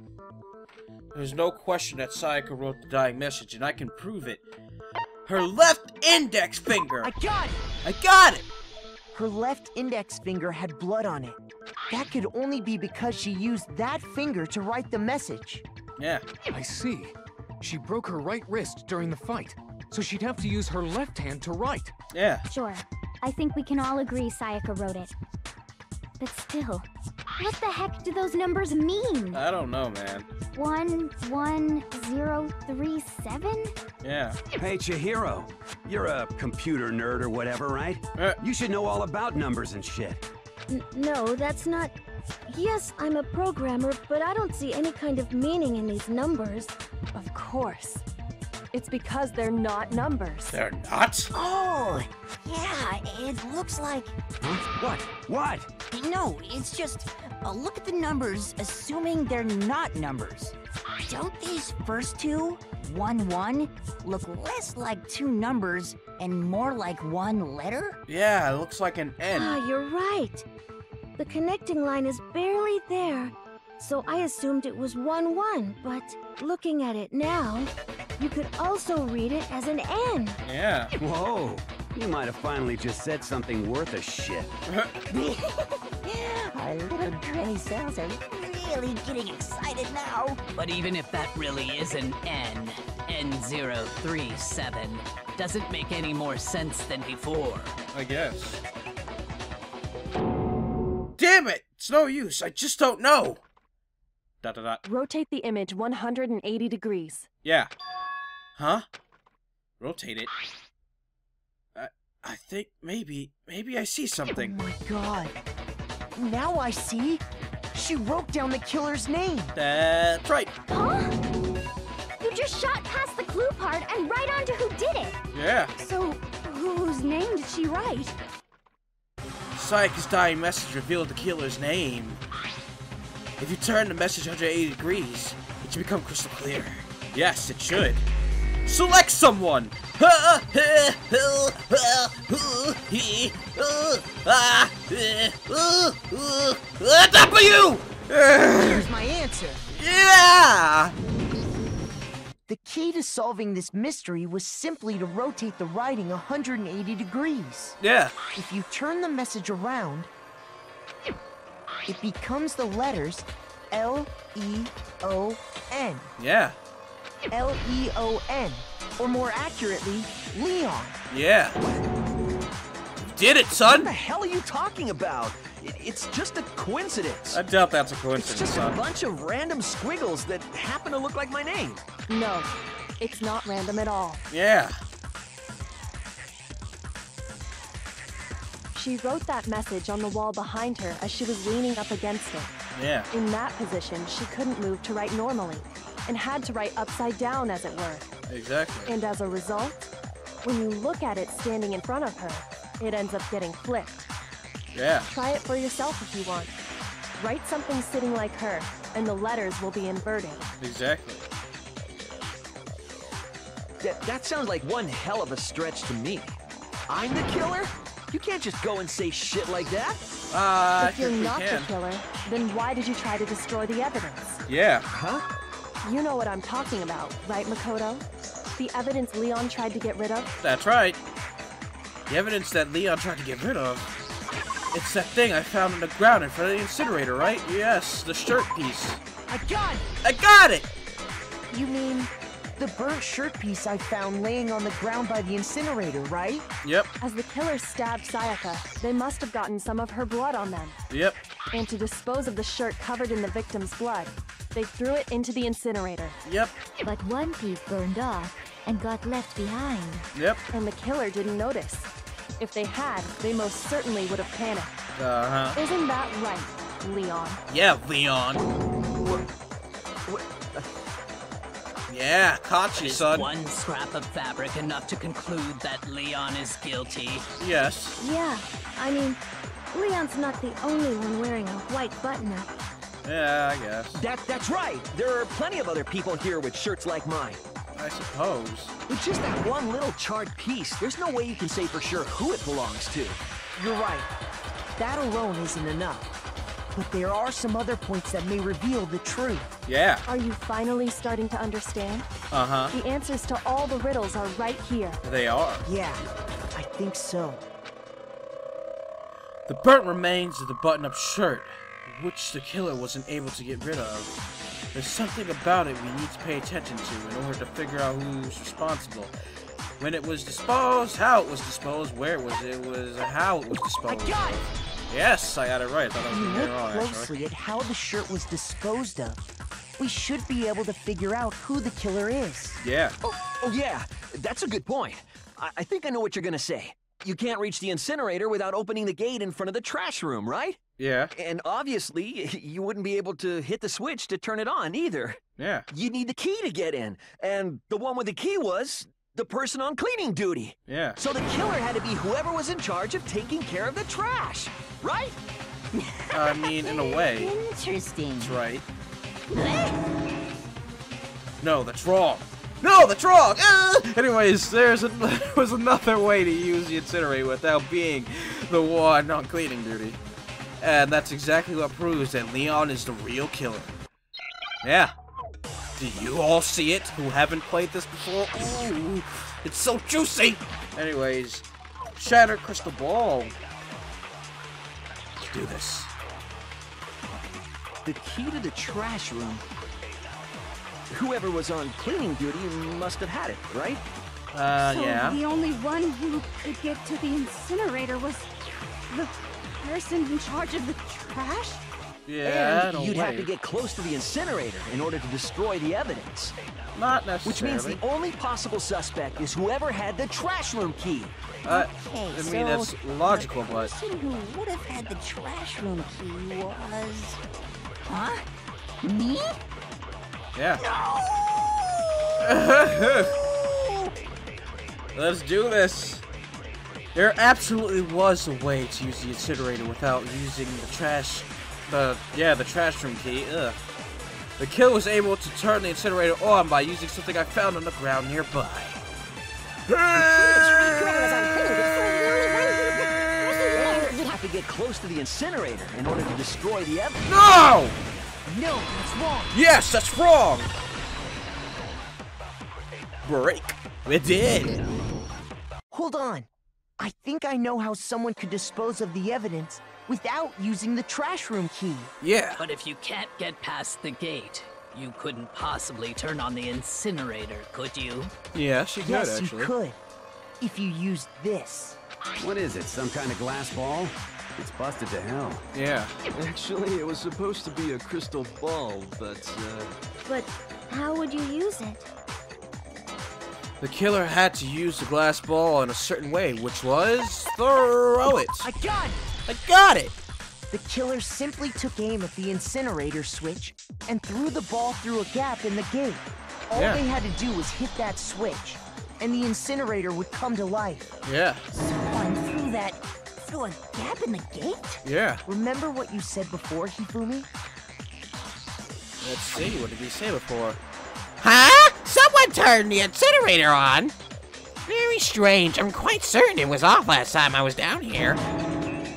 There's no question that Sayaka wrote the dying message, and I can prove it. Her left index finger! I got it! I got it! Her left index finger had blood on it. That could only be because she used that finger to write the message. Yeah. I see. She broke her right wrist during the fight, so she'd have to use her left hand to write. Yeah. Sure. I think we can all agree Sayaka wrote it. But still, what the heck do those numbers mean? I don't know, man. 11037? Yeah. Hey, Chihiro. You're a computer nerd or whatever, right? You should know all about numbers and shit. No, that's not... Yes, I'm a programmer, but I don't see any kind of meaning in these numbers. Of course. It's because they're not numbers. They're not? Oh, yeah, it looks like... What? What? No, it's just... look at the numbers, assuming they're not numbers. Don't these first two, 1-1, look less like two numbers and more like one letter? Yeah, it looks like an N. Ah, you're right. The connecting line is barely there, so I assumed it was 1-1, but looking at it now, you could also read it as an N. Yeah. Whoa. You might have finally just said something worth a shit. Our little granny cells are really getting excited now. But even if that really is an N, N037, doesn't make any more sense than before. I guess. Damn it! It's no use. I just don't know. ... Rotate the image 180 degrees. Yeah. Huh? Rotate it. I think maybe I see something. Oh my god. Now I see. She wrote down the killer's name. That's right. Huh? You just shot past the clue part and right onto who did it. Yeah. So, whose name did she write? Sayaka's dying message revealed the killer's name. If you turn the message 180 degrees, it should become crystal clear. Yes, it should. Select someone! W! Here's my answer. Yeah! The key to solving this mystery was simply to rotate the writing 180 degrees. Yeah. If you turn the message around, it becomes the letters L-E-O-N. Yeah. L-E-O-N. Or more accurately, Leon. Yeah. Did it, son! What the hell are you talking about? It's just a coincidence. I doubt that's a It's coincidence, just a son. bunch of random squiggles that happen to look like my name. No, it's not random at all. Yeah. She wrote that message on the wall behind her as she was leaning up against it. Yeah. In that position, she couldn't move to write normally, and had to write upside down, as it were. Exactly. And as a result, when you look at it standing in front of her, it ends up getting flipped. Yeah. Try it for yourself if you want. Write something sitting like her, and the letters will be inverted. Exactly. That sounds like one hell of a stretch to me. I'm the killer? You can't just go and say shit like that. If you're not the killer, then why did you try to destroy the evidence? Yeah. Huh? You know what I'm talking about, right, Makoto? The evidence Leon tried to get rid of? That's right. The evidence that Leon tried to get rid of. It's that thing I found on the ground in front of the incinerator, right? Yes, the shirt piece. I got it! I got it! You mean the burnt shirt piece I found laying on the ground by the incinerator, right? Yep. As the killer stabbed Sayaka, they must have gotten some of her blood on them. Yep. And to dispose of the shirt covered in the victim's blood, they threw it into the incinerator. Yep. But one piece burned off and got left behind. Yep. And the killer didn't notice. If they had, they most certainly would have panicked. Uh-huh. Isn't that right, Leon? Yeah, Leon. Yeah, caught you, Is son. one scrap of fabric enough to conclude that Leon is guilty? Yes. Yeah, I mean, Leon's not the only one wearing a white button-up. Yeah, I guess. That's right. There are plenty of other people here with shirts like mine. I suppose. With just that one little charred piece, there's no way you can say for sure who it belongs to. You're right. That alone isn't enough. But there are some other points that may reveal the truth. Yeah. Are you finally starting to understand? Uh-huh. The answers to all the riddles are right here. They are. Yeah, I think so. The burnt remains of the button-up shirt, which the killer wasn't able to get rid of. There's something about it we need to pay attention to in order to figure out who's responsible. When it was disposed, how it was disposed, where it was how it was disposed. I got it! Yes, I got it right. I thought I was If you getting it look wrong, closely actually. at how the shirt was disposed of, we should be able to figure out who the killer is. Yeah. Oh yeah, that's a good point. I think I know what you're gonna say. You can't reach the incinerator without opening the gate in front of the trash room, right? Yeah. And obviously, you wouldn't be able to hit the switch to turn it on either. Yeah. You need the key to get in, and the one with the key was the person on cleaning duty. Yeah. So the killer had to be whoever was in charge of taking care of the trash, right? I mean, in a way. Interesting. That's right. No, that's wrong. No, that's wrong! Anyways, there was another way to use the incinerator without being the one on cleaning duty. And that's exactly what proves that Leon is the real killer. Yeah. Do you all see it who haven't played this before? Ooh, it's so juicy! Anyways, Shattered Crystal Ball. Let's do this. The key to the trash room. Whoever was on cleaning duty must have had it, right? So yeah. the only one who could get to the incinerator was the person in charge of the trash? Yeah, and you'd have to get close to the incinerator in order to destroy the evidence. Not necessarily. Which means the only possible suspect is whoever had the trash room key. I Okay, mean, so it's logical, the but... person who would have had the trash room key was... Huh? Me? Yeah. Let's do this. There absolutely was a way to use the incinerator without using the trash... the trash room key. Ugh. The killer was able to turn the incinerator on by using something I found on the ground nearby. You'd have to get close to the incinerator in order to destroy the evidence. No! No, that's wrong. Yes, that's wrong! Break. We did. Hold on. I think I know how someone could dispose of the evidence without using the trash room key. Yeah. But if you can't get past the gate, you couldn't possibly turn on the incinerator, could you? Yes, you could, Yes, actually. you could. If you used this. What is it, some kind of glass ball? It's busted to hell. Yeah. Actually, it was supposed to be a crystal ball, but, But how would you use it? The killer had to use the glass ball in a certain way, which was throw it. I got it! I got it! The killer simply took aim at the incinerator switch and threw the ball through a gap in the gate. All Yeah. they had to do was hit that switch, and the incinerator would come to life. Yeah. Someone threw a gap in the gate? Yeah. Remember what you said before, Hifumi? Let's see, what did he say before? Huh? Someone turned the incinerator on? Very strange. I'm quite certain it was off last time I was down here.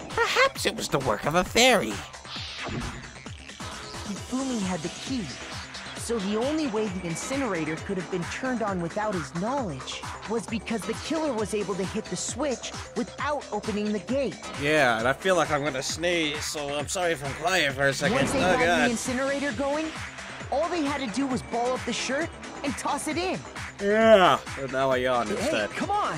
Perhaps it was the work of a fairy. Hifumi had the key, So the only way the incinerator could have been turned on without his knowledge was because the killer was able to hit the switch without opening the gate. Yeah, and I feel like I'm gonna sneeze, so I'm sorry if I'm quiet for a second. Once they Oh, got God. the incinerator going, all they had to do was ball up the shirt and toss it in. Yeah. And now I yawn Hey, instead. come on!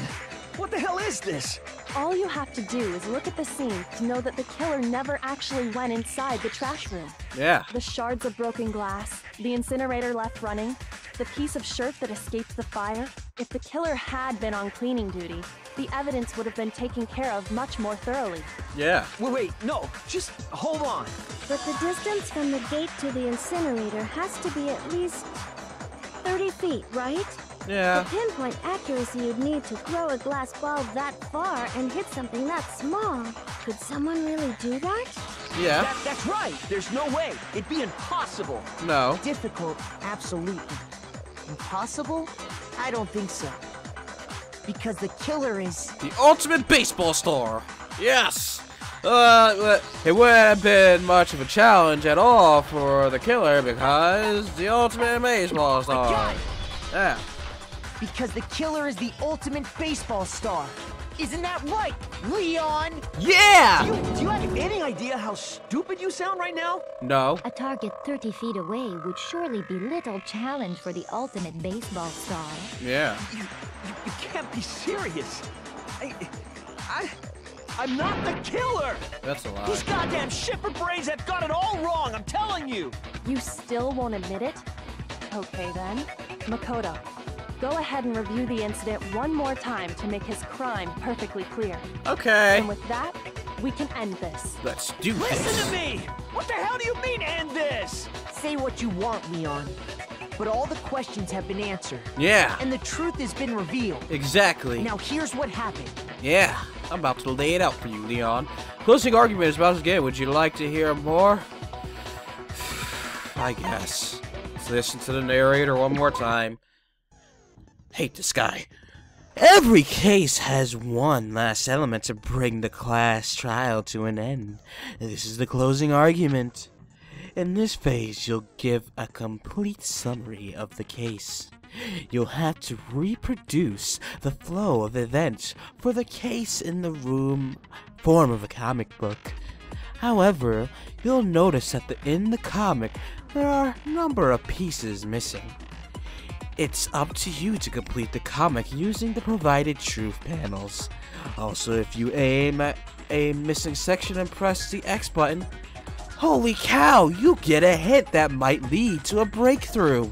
What the hell is this? All you have to do is look at the scene to know that the killer never actually went inside the trash room. Yeah. The shards of broken glass, the incinerator left running, the piece of shirt that escaped the fire. If the killer had been on cleaning duty, the evidence would have been taken care of much more thoroughly. Yeah. Wait, no, just hold on. But the distance from the gate to the incinerator has to be at least 30 feet, right? Yeah. The pinpoint accuracy you'd need to throw a glass ball that far and hit something that small. Could someone really do that? Yeah. That's right. There's no way. It'd be impossible. No. Difficult, absolutely. Impossible? I don't think so. Because the killer is... The ultimate baseball star. Yes. It wouldn't have been much of a challenge at all for the killer because the ultimate baseball star. Yeah. Because the killer is the ultimate baseball star. Isn't that right, Leon? Yeah! Do you have any idea how stupid you sound right now? No. A target 30 feet away would surely be little challenge for the ultimate baseball star. Yeah. You can't be serious. I'm not the killer! That's a lie. These goddamn shipper brains have got it all wrong, I'm telling you! You still won't admit it? Okay then. Makoto, go ahead and review the incident one more time to make his crime perfectly clear. Okay. And with that, we can end this. Let's do this. Listen to me! What the hell do you mean, end this? Say what you want, Leon. But all the questions have been answered. Yeah. And the truth has been revealed. Exactly. Now here's what happened. Yeah. I'm about to lay it out for you, Leon. Closing argument is about to begin. Would you like to hear more? I guess. Let's listen to the narrator one more time. Hate this guy. Every case has one last element to bring the class trial to an end. This is the closing argument. In this phase, you'll give a complete summary of the case. You'll have to reproduce the flow of events for the case in the form of a comic book. However, you'll notice that in the comic, there are a number of pieces missing. It's up to you to complete the comic using the provided truth panels. Also, if you aim at a missing section and press the X button, holy cow, you get a hint that might lead to a breakthrough.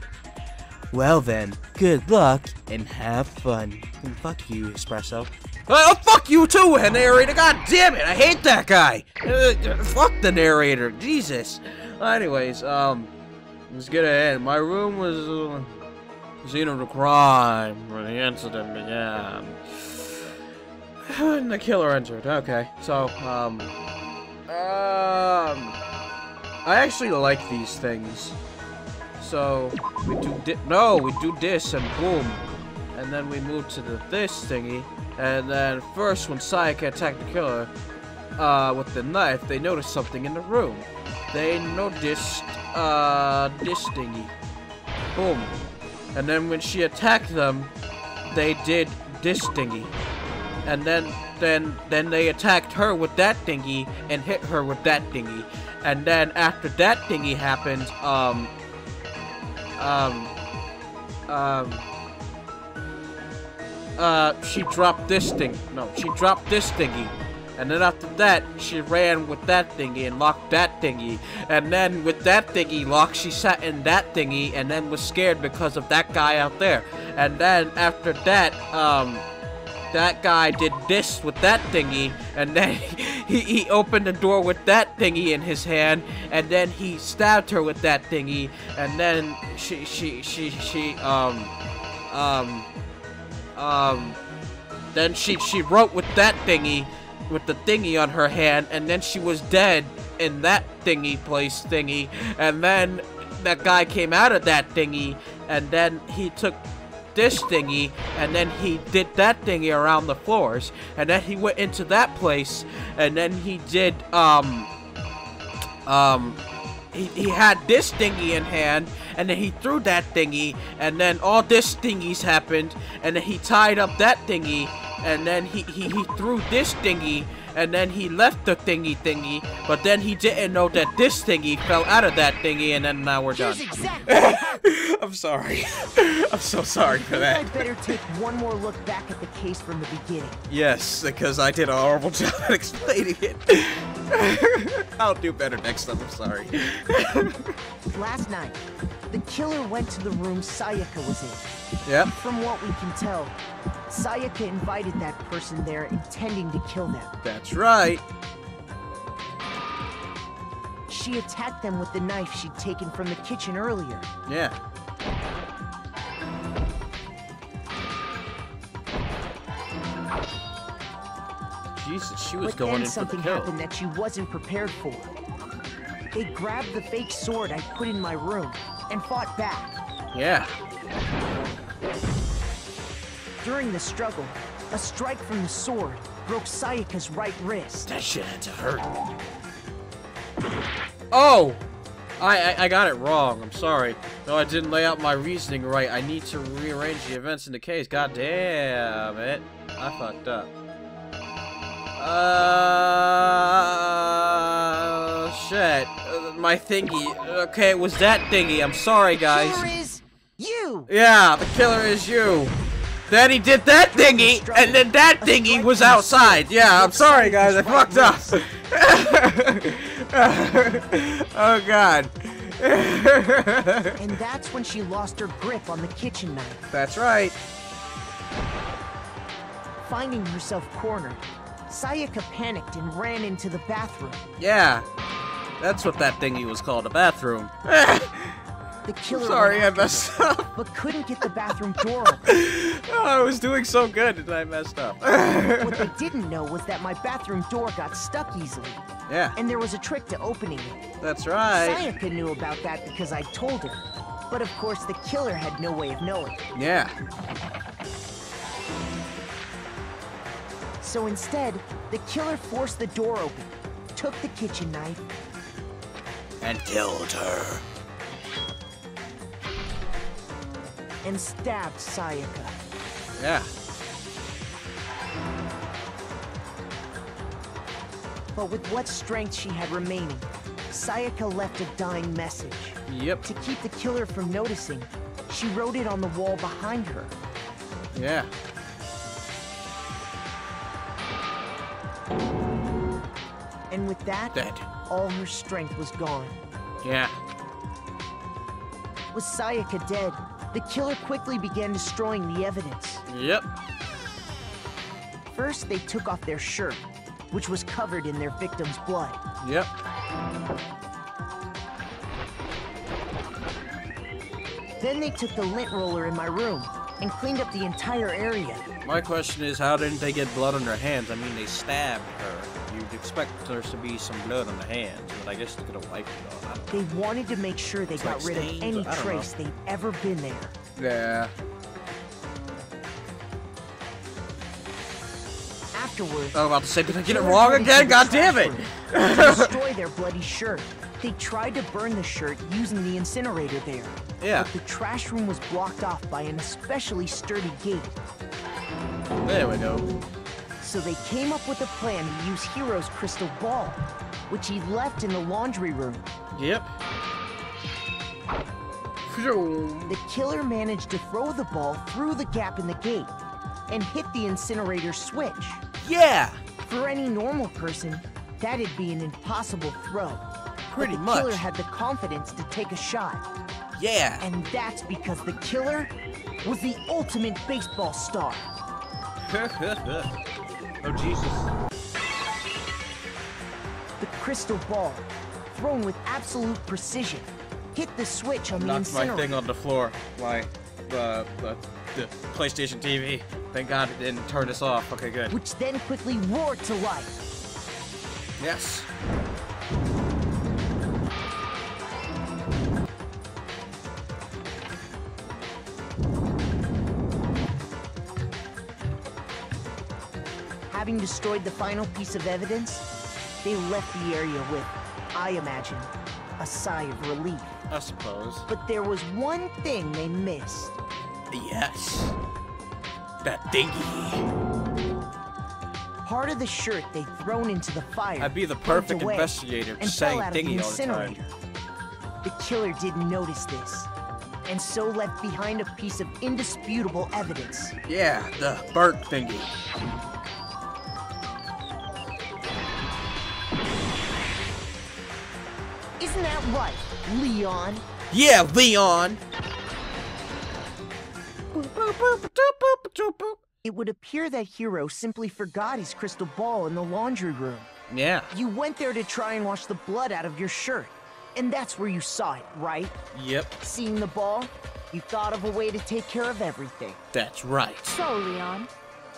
Well then, good luck and have fun. And fuck you, Espresso. Oh, fuck you too, narrator. God damn it, I hate that guy. Fuck the narrator, Jesus. Anyways, let's get ahead. My room was the scene of the crime where the incident began. And the killer entered. Okay, so I actually like these things. So we do this and boom, and then we move to this thingy, and then first when Sayaka attacked the killer with the knife, they noticed something in the room. They noticed this thingy, boom, and then when she attacked them, they did this thingy, and then they attacked her with that thingy and hit her with that thingy, and then after that thingy happened, she dropped this thing. No, she dropped this thingy. And then after that, she ran with that thingy and locked that thingy. And then with that thingy locked, she sat in that thingy and then was scared because of that guy out there. And then after that, that guy did this with that thingy, and then he opened the door with that thingy in his hand, and then he stabbed her with that thingy, and then then she wrote with that thingy, with the thingy on her hand, and then she was dead in that thingy, and then that guy came out of that thingy, and then he took this thingy, and then he did that thingy around the floors, and then he went into that place, and then he did he had this thingy in hand, and then he threw that thingy, and then all this thingies happened, and then he tied up that thingy, and then he threw this thingy, and then he left the thingy, but then he didn't know that this thingy fell out of that thingy, and then now we're done. I'm sorry. I'm so sorry for that. I'd better take one more look back at the case from the beginning. Yes, because I did a horrible job at explaining it. I'll do better next time, I'm sorry. Last night, the killer went to the room Sayaka was in. Yep. From what we can tell, Sayaka invited that person there intending to kill them. That's right. She attacked them with the knife she'd taken from the kitchen earlier. Yeah. Jesus, she was going in for the something kill. happened that she wasn't prepared for. They grabbed the fake sword I put in my room and fought back. Yeah. During the struggle, a strike from the sword broke Sayaka's right wrist. That shit had to hurt. Oh! I got it wrong. I'm sorry. No, I didn't lay out my reasoning right. I need to rearrange the events in the case. God damn it. I fucked up. Shit. My thingy. Okay, it was that thingy. I'm sorry, guys. Killer is you! Yeah, the killer is you. Then he did that thingy, and then that thingy was outside. Yeah, I'm sorry, guys. I fucked up. Oh, God. And that's when she lost her grip on the kitchen knife. That's right. Finding herself cornered, Sayaka panicked and ran into the bathroom. Yeah, that's what that thingy was called, a bathroom. The killer Sorry, I messed up. But couldn't get the bathroom door open. Oh, I was doing so good and I messed up. What they didn't know was that my bathroom door got stuck easily. Yeah. And there was a trick to opening it. That's right. Sayaka knew about that because I told her. But of course, the killer had no way of knowing. Yeah. So instead, the killer forced the door open, took the kitchen knife, and killed her. And stabbed Sayaka. Yeah. But with what strength she had remaining, Sayaka left a dying message. Yep. To keep the killer from noticing, she wrote it on the wall behind her. Yeah. And with that, all her strength was gone. Yeah. With Sayaka dead, the killer quickly began destroying the evidence. Yep. First, they took off their shirt, which was covered in their victim's blood. Yep. Then they took the lint roller in my room and cleaned up the entire area. My question is, how didn't they get blood on their hands? I mean, they stabbed her. You'd expect there to be some blood on the hands, but I guess they could have wiped it off. I don't know. They wanted to make sure they got rid of any trace they'd ever been there. Yeah. Afterwards, I was about to say, did I get it wrong again? God damn it! To destroy their bloody shirt, they tried to burn the shirt using the incinerator there. Yeah. But the trash room was blocked off by an especially sturdy gate. There we go. So they came up with a plan to use Hero's crystal ball, which he left in the laundry room. Yep. The killer managed to throw the ball through the gap in the gate and hit the incinerator switch. Yeah! For any normal person, that'd be an impossible throw. Pretty but the much. killer had the confidence to take a shot. Yeah. And that's because the killer was the ultimate baseball star. Oh, Jesus. The crystal ball, thrown with absolute precision, hit the switch on the Knocked my incinerator. thing on the floor. The PlayStation TV. Thank God it didn't turn us off. Okay, good. Which then quickly roared to life. Yes. Having destroyed the final piece of evidence, they left the area with, I imagine, a sigh of relief. I suppose. But there was one thing they missed. Yes. That dinghy. Part of the shirt they'd thrown into the fire. I'd be the perfect burnt away investigator, and saying fell out of the dinghy all the time. incinerator. The killer didn't notice this, and so left behind a piece of indisputable evidence. Yeah, the burnt thingy. Isn't that right, Leon? Yeah, Leon! It would appear that Hero simply forgot his crystal ball in the laundry room. Yeah. You went there to try and wash the blood out of your shirt, and that's where you saw it, right? Yep. Seeing the ball, you thought of a way to take care of everything. That's right. So, Leon,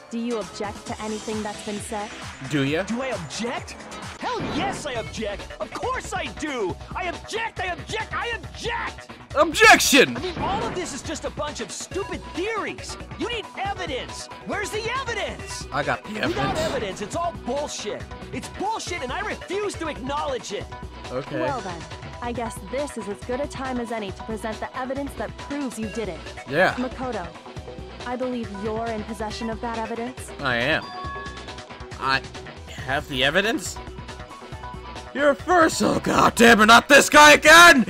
do you object to anything that's been said? Do ya? Do I object? Hell yes, I object! Of course I do! I object! I object! I object! Objection! I mean, all of this is just a bunch of stupid theories. You need evidence. Where's the evidence? I got the evidence. Without evidence, it's all bullshit. It's bullshit, and I refuse to acknowledge it. Okay. Well then, I guess this is as good a time as any to present the evidence that proves you did it. Yeah. Makoto, I believe you're in possession of that evidence. I am. I have the evidence? You're first. Oh, god damn it, not this guy again!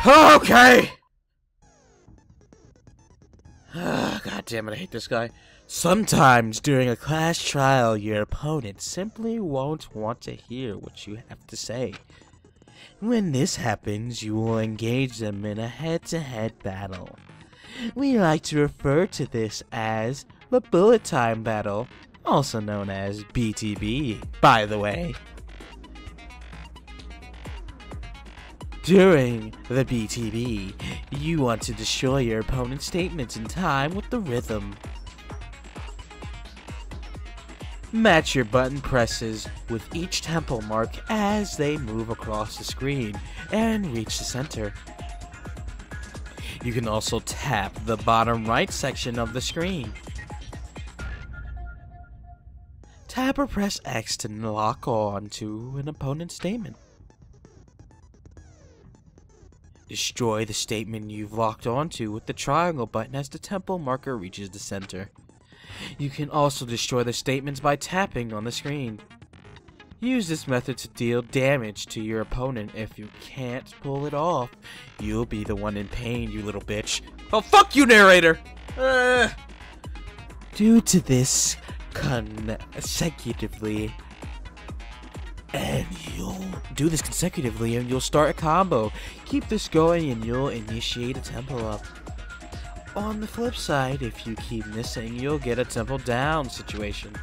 Okay. God damn it, I hate this guy. Sometimes during a class trial, your opponent simply won't want to hear what you have to say. When this happens, you will engage them in a head-to-head battle. We like to refer to this as the bullet time battle, also known as BTB, by the way. During the BTB, you want to destroy your opponent's statements in time with the rhythm. Match your button presses with each tempo mark as they move across the screen and reach the center. You can also tap the bottom right section of the screen. Tap or press X to lock on to an opponent's statement. Destroy the statement you've locked onto with the triangle button as the tempo marker reaches the center. You can also destroy the statements by tapping on the screen. Use this method to deal damage to your opponent. If you can't pull it off, you'll be the one in pain, you little bitch. Oh, fuck you, narrator! Due to this consecutively, and you'll do this consecutively and you'll start a combo. Keep this going and you'll initiate a tempo up. On the flip side, if you keep missing, you'll get a tempo down situation.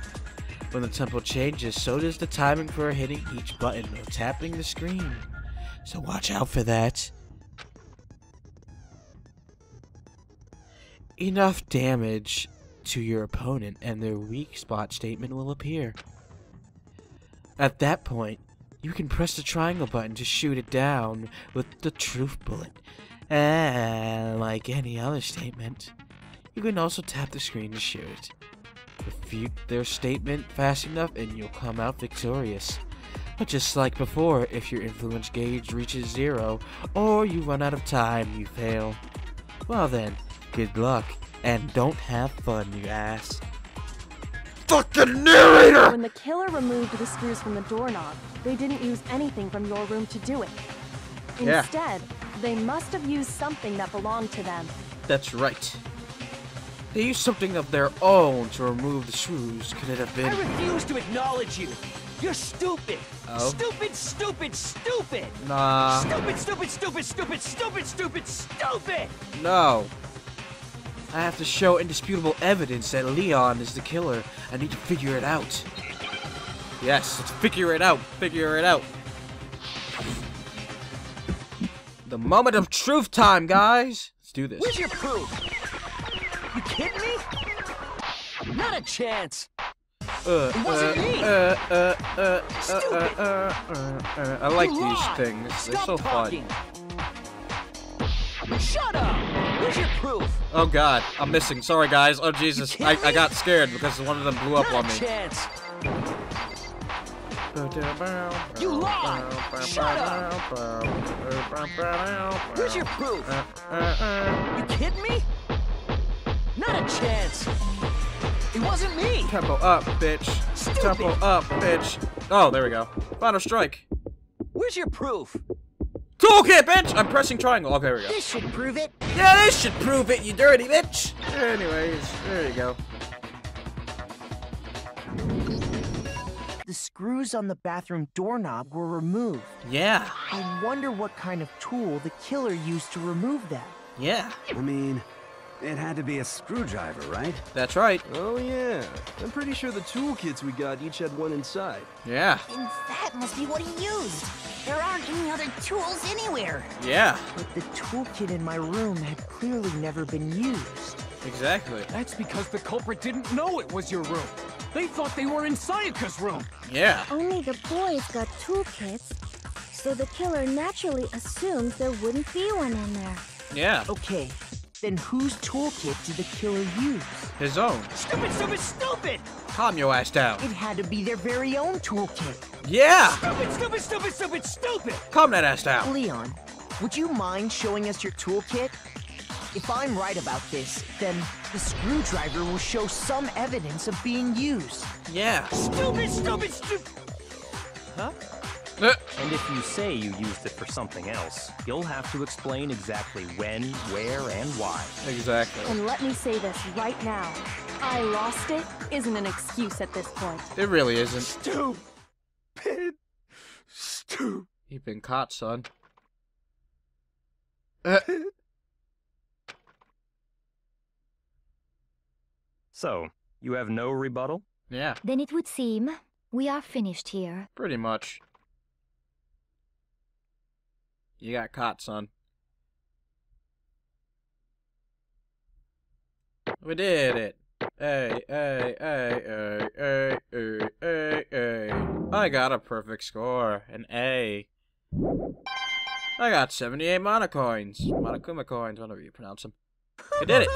When the tempo changes, so does the timing for hitting each button or tapping the screen. So watch out for that. Enough damage to your opponent and their weak spot statement will appear. At that point, you can press the triangle button to shoot it down with the truth bullet. And like any other statement, you can also tap the screen to shoot it. Refute their statement fast enough and you'll come out victorious. But just like before, if your influence gauge reaches 0 or you run out of time, you fail. Well then, good luck and don't have fun, you ass. Fucking narrator! When the killer removed the screws from the doorknob, they didn't use anything from your room to do it. Yeah. Instead, they must have used something that belonged to them. That's right. They used something of their own to remove the screws. Could it have been? I refuse to acknowledge you. You're stupid. Oh? Stupid, stupid, stupid. Nah. Stupid, stupid, stupid, stupid, stupid, stupid, stupid. No. I have to show indisputable evidence that Leon is the killer. I need to figure it out. Yes, let's figure it out. Figure it out. The moment of truth time, guys. Let's do this. Where's your proof? You kidding me? Not a chance. It wasn't me. I like these things. They're so fun. Shut up! Where's your proof? Oh god, I'm missing. Sorry guys. Oh Jesus, I got scared because one of them blew up on me. You lied! Shut up! Where's your proof? You kidding me? Not a chance! It wasn't me! Tempo up, bitch. Stupid. Tempo up, bitch. Oh, there we go. Final strike. Where's your proof? Toolkit, bitch! I'm pressing triangle. Okay, there we go. This should prove it. Yeah, this should prove it, you dirty bitch! Anyways, there you go. The screws on the bathroom doorknob were removed. Yeah. I wonder what kind of tool the killer used to remove them. Yeah. I mean, it had to be a screwdriver, right? That's right. Oh yeah, I'm pretty sure the toolkits we got each had one inside. Yeah. And that must be what he used. There aren't any other tools anywhere. Yeah. But the toolkit in my room had clearly never been used. Exactly. That's because the culprit didn't know it was your room. They thought they were in Sayaka's room. Yeah. Only the boys got toolkits, so the killer naturally assumed there wouldn't be one in there. Yeah. Okay, then whose toolkit did the killer use? His own. Stupid, stupid, stupid! Calm your ass down. It had to be their very own toolkit. Yeah. Stupid, stupid, stupid, stupid, stupid! Calm that ass down. Leon, would you mind showing us your toolkit? If I'm right about this, then the screwdriver will show some evidence of being used. Yeah. Stupid, stupid, stupid! Huh? And if you say you used it for something else, you'll have to explain exactly when, where, and why. Exactly. And let me say this right now. I lost it isn't an excuse at this point. It really isn't. Stupid. You've been caught, son. So, you have no rebuttal? Yeah. Then it would seem we are finished here. Pretty much. You got caught, son. We did it. Hey, hey, hey, hey, hey, hey, hey, hey. I got a perfect score. An A. I got 78 monocoins. Monokuma coins, whatever you pronounce them. We did it.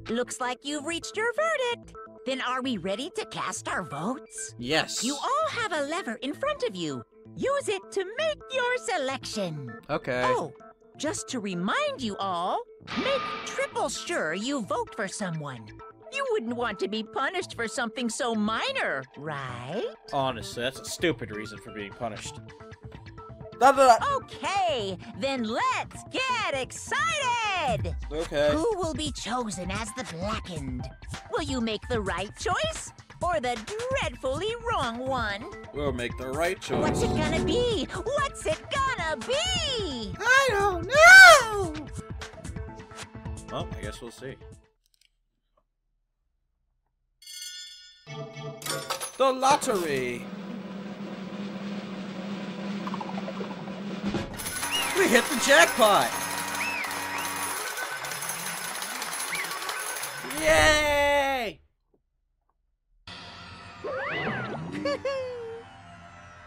Looks like you've reached your verdict. Then are we ready to cast our votes? Yes. You all have a lever in front of you. Use it to make your selection. Okay. Oh, just to remind you all, make triple sure you vote for someone. You wouldn't want to be punished for something so minor, right? Honestly, that's a stupid reason for being punished. Okay, then let's get excited! Okay. Who will be chosen as the blackened? Will you make the right choice? Or the dreadfully wrong one? We'll make the right choice. What's it gonna be? What's it gonna be? I don't know! Well, I guess we'll see. The lottery! We hit the jackpot! Yay!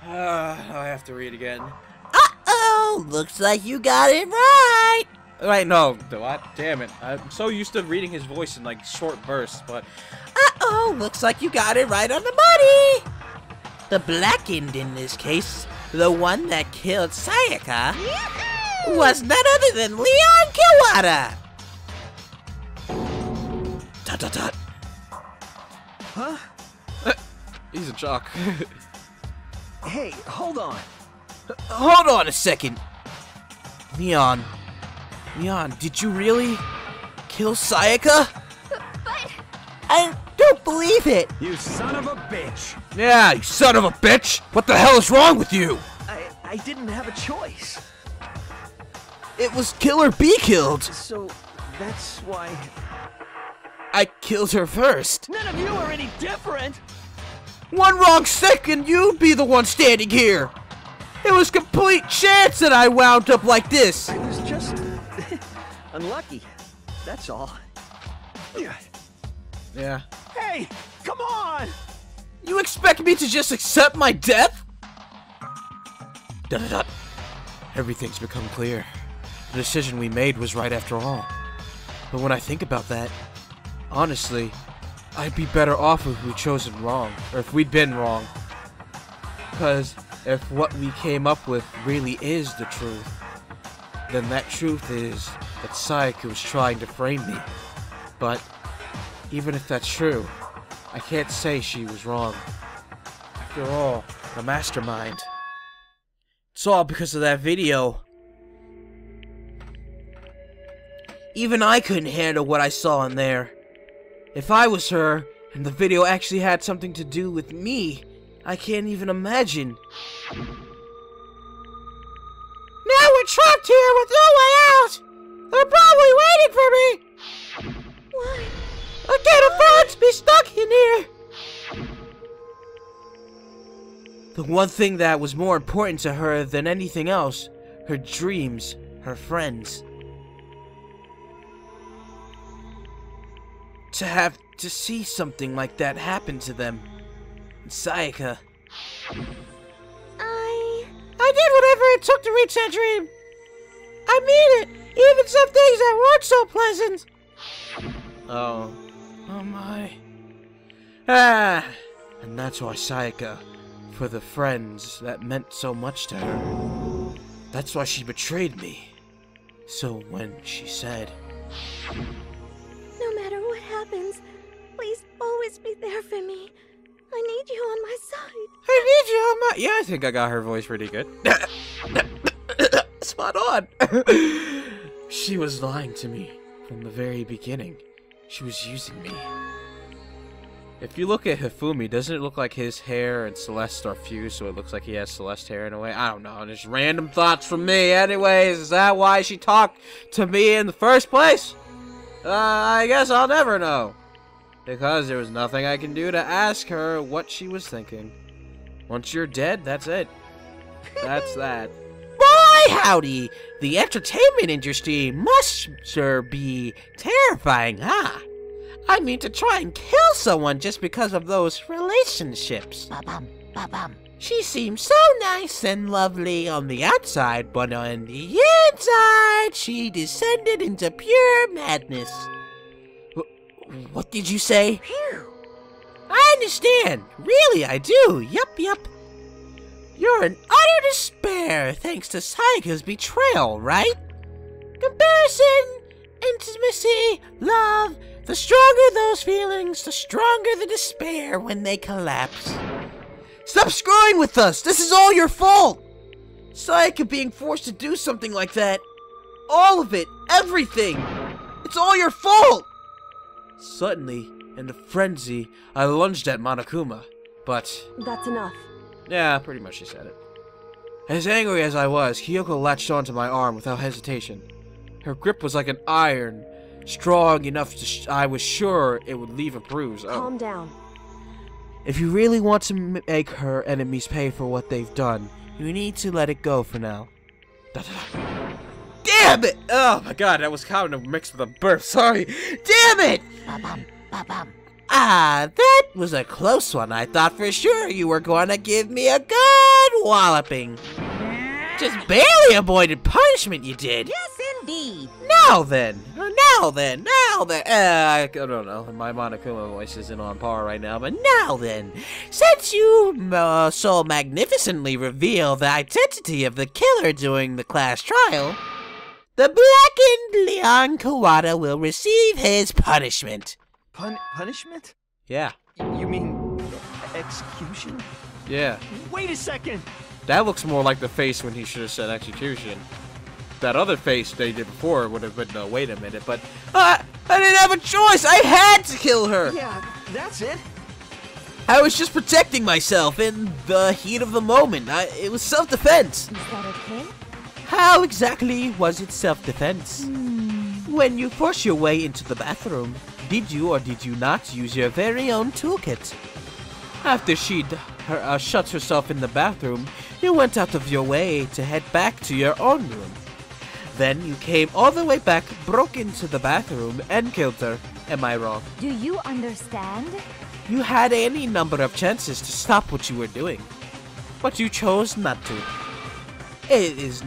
I have to read again. Uh-oh! Looks like you got it right! Right, no, what? Damn it. I'm so used to reading his voice in, like, short bursts, but... Uh-oh! Looks like you got it right on the money! The blackened in this case, the one that killed Sayaka, was none other than Leon Kiwata! Dot, dot, dot. Huh? He's a jock. Hey, hold on. Hold on a second. Leon, did you really kill Sayaka? But... I don't believe it. You son of a bitch. Yeah, you son of a bitch! What the hell is wrong with you? I didn't have a choice. It was kill or be killed. So, that's why... I killed her first. None of you are any different! One wrong second, you'd be the one standing here. It was complete chance that I wound up like this. I was just... unlucky. That's all. Yeah. Hey! Come on! You expect me to just accept my death? Dot. Everything's become clear. The decision we made was right after all. But when I think about that, honestly, I'd be better off if we'd chosen wrong, or if we'd been wrong. Because if what we came up with really is the truth, then that truth is that Sayaka was trying to frame me. But even if that's true, I can't say she was wrong. After all, the mastermind. It's all because of that video. Even I couldn't handle what I saw in there. If I was her, and the video actually had something to do with me, I can't even imagine. Now we're trapped here with no way out! They're probably waiting for me! Why? I can't afford to be stuck in here! The one thing that was more important to her than anything else, her dreams, her friends. To have to see something like that happen to them. And Sayaka. I did whatever it took to reach that dream. I mean it, even some things that weren't so pleasant. Oh my. And that's why Sayaka, for the friends that meant so much to her. That's why she betrayed me. So when she said, No matter what happens, please always be there for me. I need you on my side. I need you on my... Yeah, I think I got her voice pretty good. Spot on. She was lying to me from the very beginning. She was using me. If you look at Hifumi, doesn't it look like his hair and Celeste are fused, so it looks like he has Celeste hair in a way? I don't know. Just random thoughts from me. Anyways, is that why she talked to me in the first place? I guess I'll never know. Because there was nothing I can do to ask her what she was thinking. Once you're dead, that's it. That's that. Boy, howdy! The entertainment industry must sure be terrifying, huh? I mean, to try and kill someone just because of those relationships. Ba-bum, ba-bum. She seems so nice and lovely on the outside, but on the inside, she descended into pure madness. What did you say? Phew. I understand. Really, I do. Yup. You're in utter despair thanks to Sayaka's betrayal, right? Comparison, intimacy, love. The stronger those feelings, the stronger the despair when they collapse. Stop screwing with us! This is all your fault! Sayaka being forced to do something like that. All of it. Everything. It's all your fault! Suddenly, in a frenzy, I lunged at Monokuma, but... That's enough. Yeah, pretty much she said it. As angry as I was, Kyoko latched onto my arm without hesitation. Her grip was like an iron, strong enough I was sure it would leave a bruise. Calm down. If you really want to make her enemies pay for what they've done, you need to let it go for now. Damn it! Oh my god, that was kind of mixed with a burp, sorry. Damn it! Ba-bum, ba-bum. Ah, that was a close one. I thought for sure you were going to give me a good walloping. Just barely avoided punishment, you did. Yes, indeed. Now then. I don't know. My Monokuma voice isn't on par right now, but now then. Since you so magnificently reveal the identity of the killer during the class trial, the blackened Leon Kawada will receive his punishment. Punishment? Yeah. You mean execution? Yeah. Wait a second! That looks more like the face when he should have said execution. That other face they did before would have been, no, wait a minute, but... I didn't have a choice! I had to kill her! Yeah, that's it. I was just protecting myself in the heat of the moment. It was self-defense. Is that okay? How exactly was it self-defense? When you forced your way into the bathroom, did you or did you not use your very own toolkit? After she shuts herself in the bathroom, you went out of your way to head back to your own room. Then you came all the way back, broke into the bathroom, and killed her. Am I wrong? Do you understand? You had any number of chances to stop what you were doing, but you chose not to. Is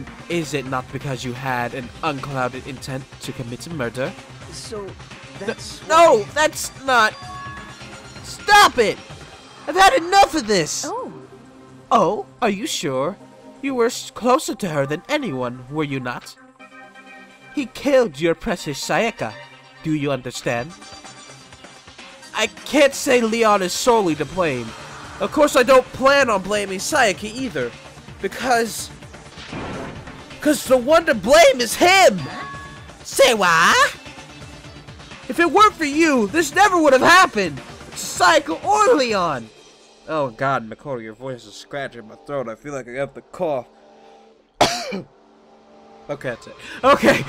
it not because you had an unclouded intent to commit murder? So, that's... No, that's not... Stop it! I've had enough of this! Oh. Oh, are you sure? You were closer to her than anyone, were you not? He killed your precious Sayaka. Do you understand? I can't say Leon is solely to blame. Of course, I don't plan on blaming Sayaka either. Because the one to blame is him! Say what? If it weren't for you, this never would have happened! It's Sayaka or Leon! Oh god, Makoto, your voice is scratching my throat. I feel like I have to cough. Okay, that's it. Okay!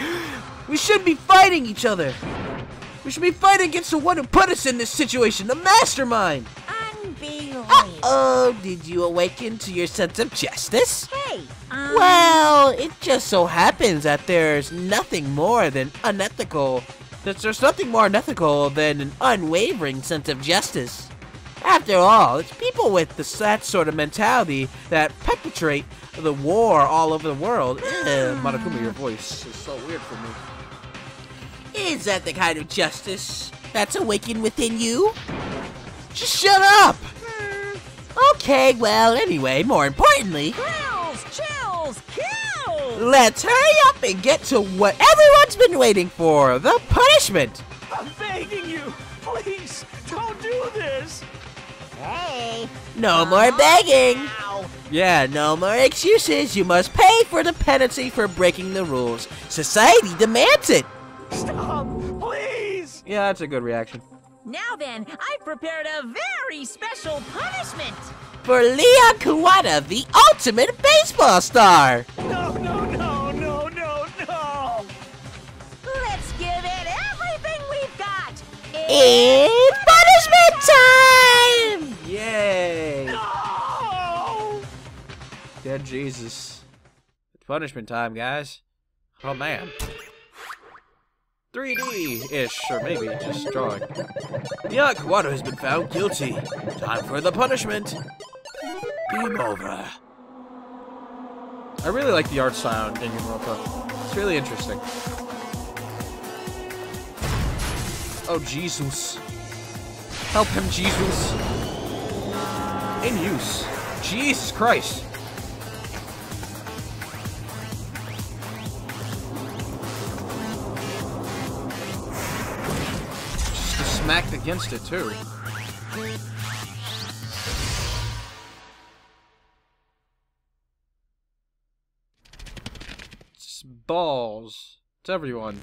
We shouldn't be fighting each other! We should be fighting against the one who put us in this situation, the mastermind! Unbelievable. Uh-oh, did you awaken to your sense of justice? Hey, Well, it just so happens that there's nothing more unethical than an unwavering sense of justice. After all, it's people with that sort of mentality that perpetrate the war all over the world. Monokuma, your voice is so weird for me. Is that the kind of justice that's awakened within you? Just shut up! Okay, well, anyway, more importantly... chills, kills! Let's hurry up and get to what everyone's been waiting for, the punishment! I'm begging you, please, don't do this! Hey! No more begging! Yeah, no more excuses. You must pay for the penalty for breaking the rules. Society demands it! Stop, please! Yeah, that's a good reaction. Now then, I've prepared a very special punishment! For Leon Kawada, the ultimate baseball star! No, no, no, no, no, no! Let's give it everything we've got! It's punishment time! Yay! No! Dead Jesus. It's punishment time, guys. Oh, man. 3D-ish, or maybe just drawing. Leon Kawada has been found guilty. Time for the punishment. Game over. I really like the art style in Danganronpa. It's really interesting. Oh, Jesus. Help him, Jesus. In use. Jesus Christ. Just smacked against it, too. It's balls. It's everyone.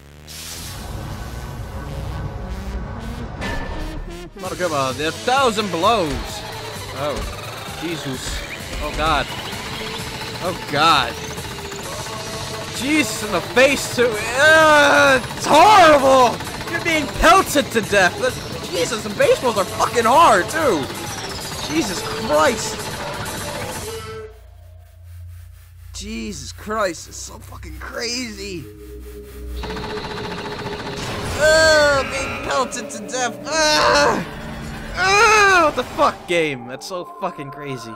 Monokuma, the 1,000 blows. Oh, Jesus. Oh, God. Oh, God. Jesus in the face, too. It's horrible. You're being pelted to death. Jesus, and baseballs are fucking hard, too. Jesus Christ. Jesus Christ, it's so fucking crazy. Being pelted to death. What the fuck, game? That's so fucking crazy.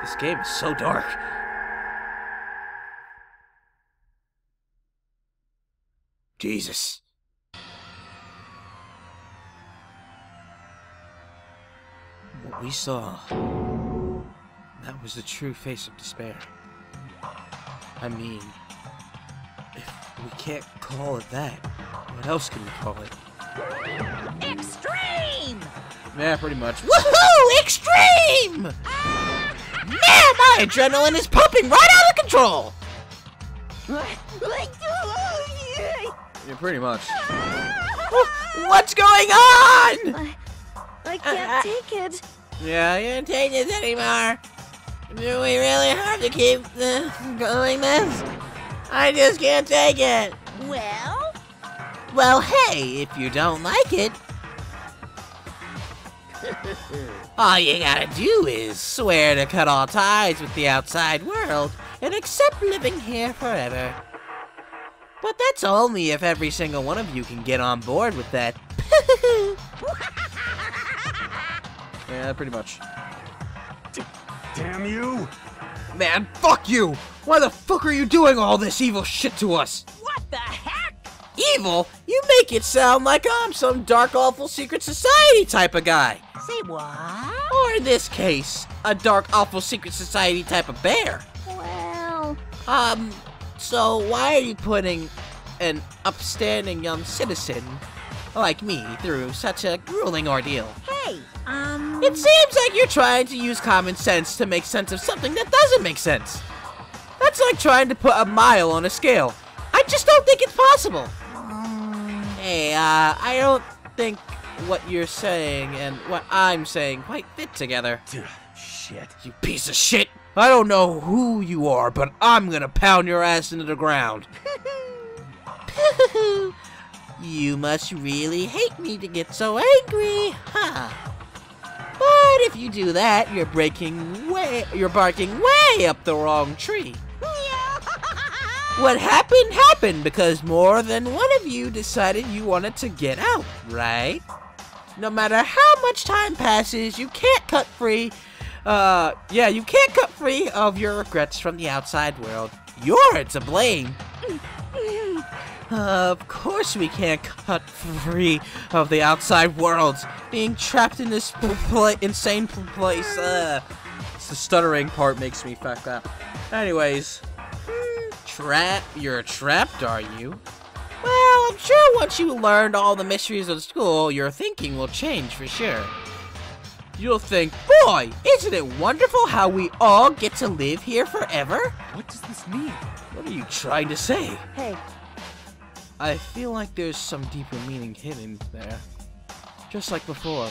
This game is so dark. Jesus. What we saw, that was the true face of despair. I mean, if we can't call it that, what else can we call it? Extreme! Yeah, pretty much. Woohoo! Extreme! Man, my adrenaline is pumping right out of control! Yeah, pretty much. What's going on? I can't take it. Yeah, I can't take this anymore. Do we really have to keep going this? I just can't take it. Well? Well, hey, if you don't like it, all you gotta do is swear to cut all ties with the outside world and accept living here forever. But that's only if every single one of you can get on board with that. Yeah, pretty much. Damn you! Man, fuck you! Why the fuck are you doing all this evil shit to us? What the heck? Evil? You make it sound like I'm some dark, awful secret society type of guy. Say what? Or in this case, a dark, awful secret society type of bear. Well... So why are you putting an upstanding young citizen like me through such a grueling ordeal? Hey, It seems like you're trying to use common sense to make sense of something that doesn't make sense. That's like trying to put a mile on a scale. I just don't think it's possible. Hey, I don't think what you're saying and what I'm saying quite fit together. Shit. You piece of shit. I don't know who you are, but I'm gonna pound your ass into the ground. You must really hate me to get so angry, huh? But if you do that, you're barking way up the wrong tree. What happened happened because more than one of you decided you wanted to get out, right? No matter how much time passes, you can't cut free. You can't cut free of your regrets from the outside world. You're to blame. Of course we can't cut free of the outside world. Being trapped in this insane place. It's the stuttering part makes me fuck up. Anyways. You're trapped, are you? Well, I'm sure once you learned all the mysteries of school, your thinking will change for sure. You'll think, boy, isn't it wonderful how we all get to live here forever? What does this mean? What are you trying to say? Hey. I feel like there's some deeper meaning hidden there. Just like before.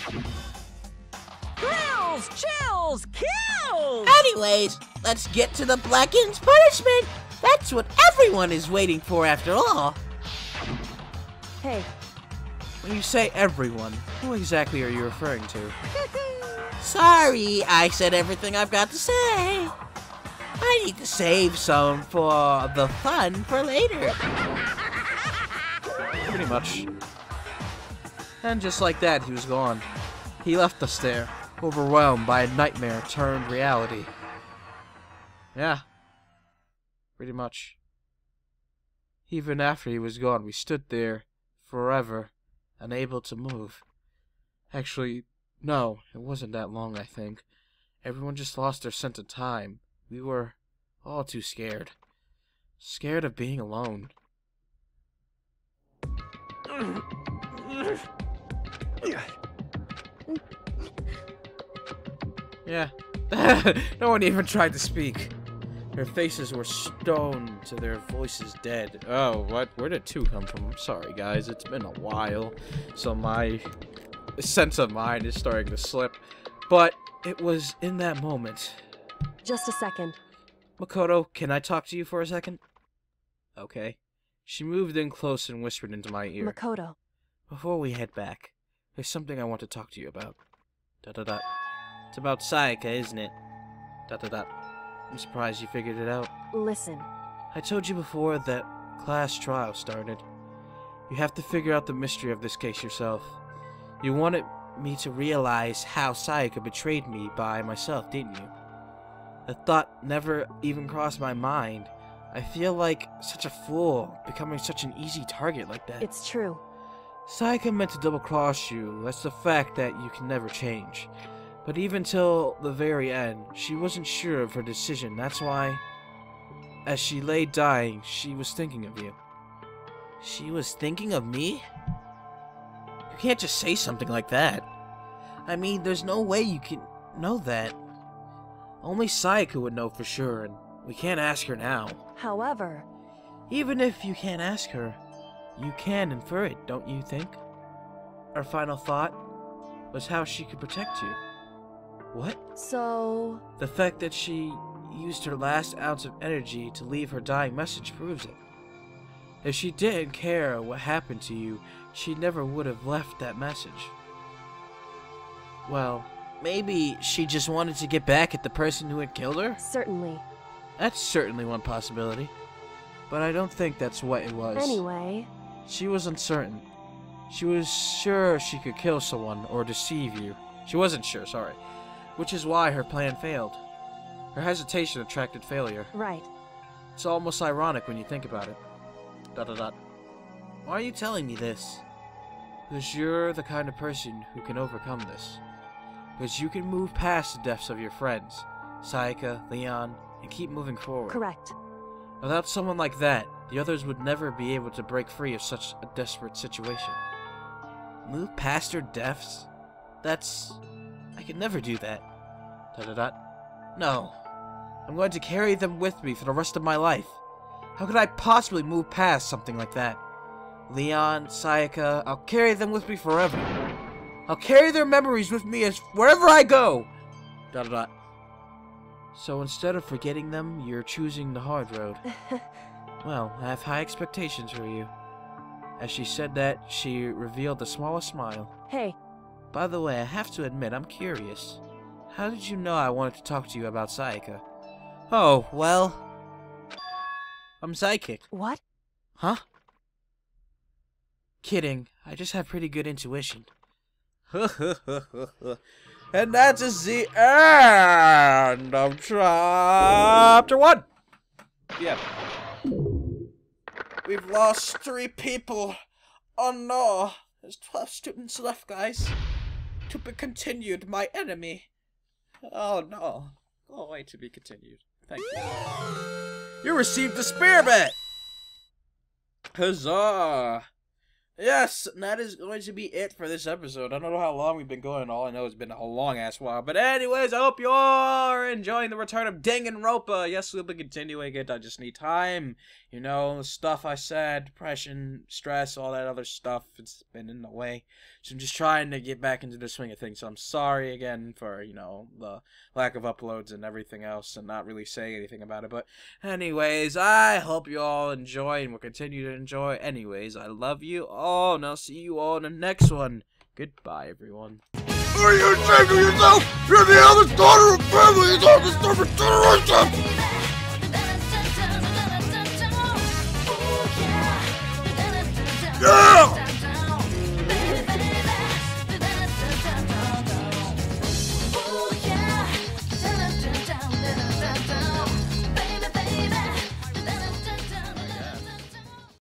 Grills, chills, kills! Anyways, let's get to the Blackened's punishment. That's what everyone is waiting for after all. Hey. When you say everyone, who exactly are you referring to? Sorry, I said everything I've got to say. I need to save some for the fun for later. Pretty much. And just like that, he was gone. He left us there, overwhelmed by a nightmare turned reality. Yeah. Pretty much. Even after he was gone, we stood there forever, unable to move. Actually, no, it wasn't that long, I think. Everyone just lost their sense of time. We were all too scared. Scared of being alone. Yeah. No one even tried to speak. Their faces were stone to their voices dead. Oh, what? Where did 2 come from? I'm sorry, guys. It's been a while, so my sense of mind is starting to slip. But it was in that moment. Just a second. Makoto, can I talk to you for a second? Okay. She moved in close and whispered into my ear. Makoto. Before we head back, there's something I want to talk to you about. Dot. It's about Sayaka, isn't it? Dot. I'm surprised you figured it out. Listen. I told you before that class trial started. You have to figure out the mystery of this case yourself. You wanted me to realize how Sayaka betrayed me by myself, didn't you? The thought never even crossed my mind. I feel like such a fool, becoming such an easy target like that. It's true. Sayaka meant to double-cross you. That's the fact that you can never change. But even till the very end, she wasn't sure of her decision. That's why, as she lay dying, she was thinking of you. She was thinking of me? You can't just say something like that. I mean, there's no way you can know that. Only Sayaka would know for sure, and we can't ask her now. However... Even if you can't ask her, you can infer it, don't you think? Our final thought was how she could protect you. What? So... The fact that she used her last ounce of energy to leave her dying message proves it. If she didn't care what happened to you, she never would have left that message. Well, maybe she just wanted to get back at the person who had killed her? Certainly. That's certainly one possibility. But I don't think that's what it was. Anyway... She was uncertain. She was sure she could kill someone or deceive you. She wasn't sure, sorry. Which is why her plan failed. Her hesitation attracted failure. Right. It's almost ironic when you think about it. ... Why are you telling me this? Because you're the kind of person who can overcome this. Because you can move past the deaths of your friends, Sayaka, Leon, and keep moving forward. Correct. Without someone like that, the others would never be able to break free of such a desperate situation. Move past their deaths? I could never do that. ... No. I'm going to carry them with me for the rest of my life. How could I possibly move past something like that? Leon, Sayaka, I'll carry them with me forever. I'll carry their memories with me wherever I go. ... So instead of forgetting them, you're choosing the hard road. Well, I have high expectations for you. As she said that, she revealed the smallest smile. Hey. By the way, I have to admit, I'm curious. How did you know I wanted to talk to you about Sayaka? Oh, well... I'm psychic. What? Huh? Kidding. I just have pretty good intuition. And that is the end of Chapter 1! Yeah. We've lost 3 people. Oh no. There's 12 students left, guys. To be continued, my enemy. Oh no. Go away, to be continued. Thank you. You received a spearmint! Huzzah! Yes, and that is going to be it for this episode. I don't know how long we've been going. All I know it's been a long-ass while. But anyways, I hope you all are enjoying the return of Danganronpa. Yes, we'll be continuing it. I just need time. You know, the stuff I said, depression, stress, all that other stuff. It's been in the way. So I'm just trying to get back into the swing of things. So I'm sorry again for, you know, the lack of uploads and everything else and not really saying anything about it. But anyways, I hope you all enjoy and will continue to enjoy. Anyways, I love you all, and I'll see you all in the next one. Goodbye, everyone. Are you ashamed of yourself? You're the eldest daughter of families on the seventh generation!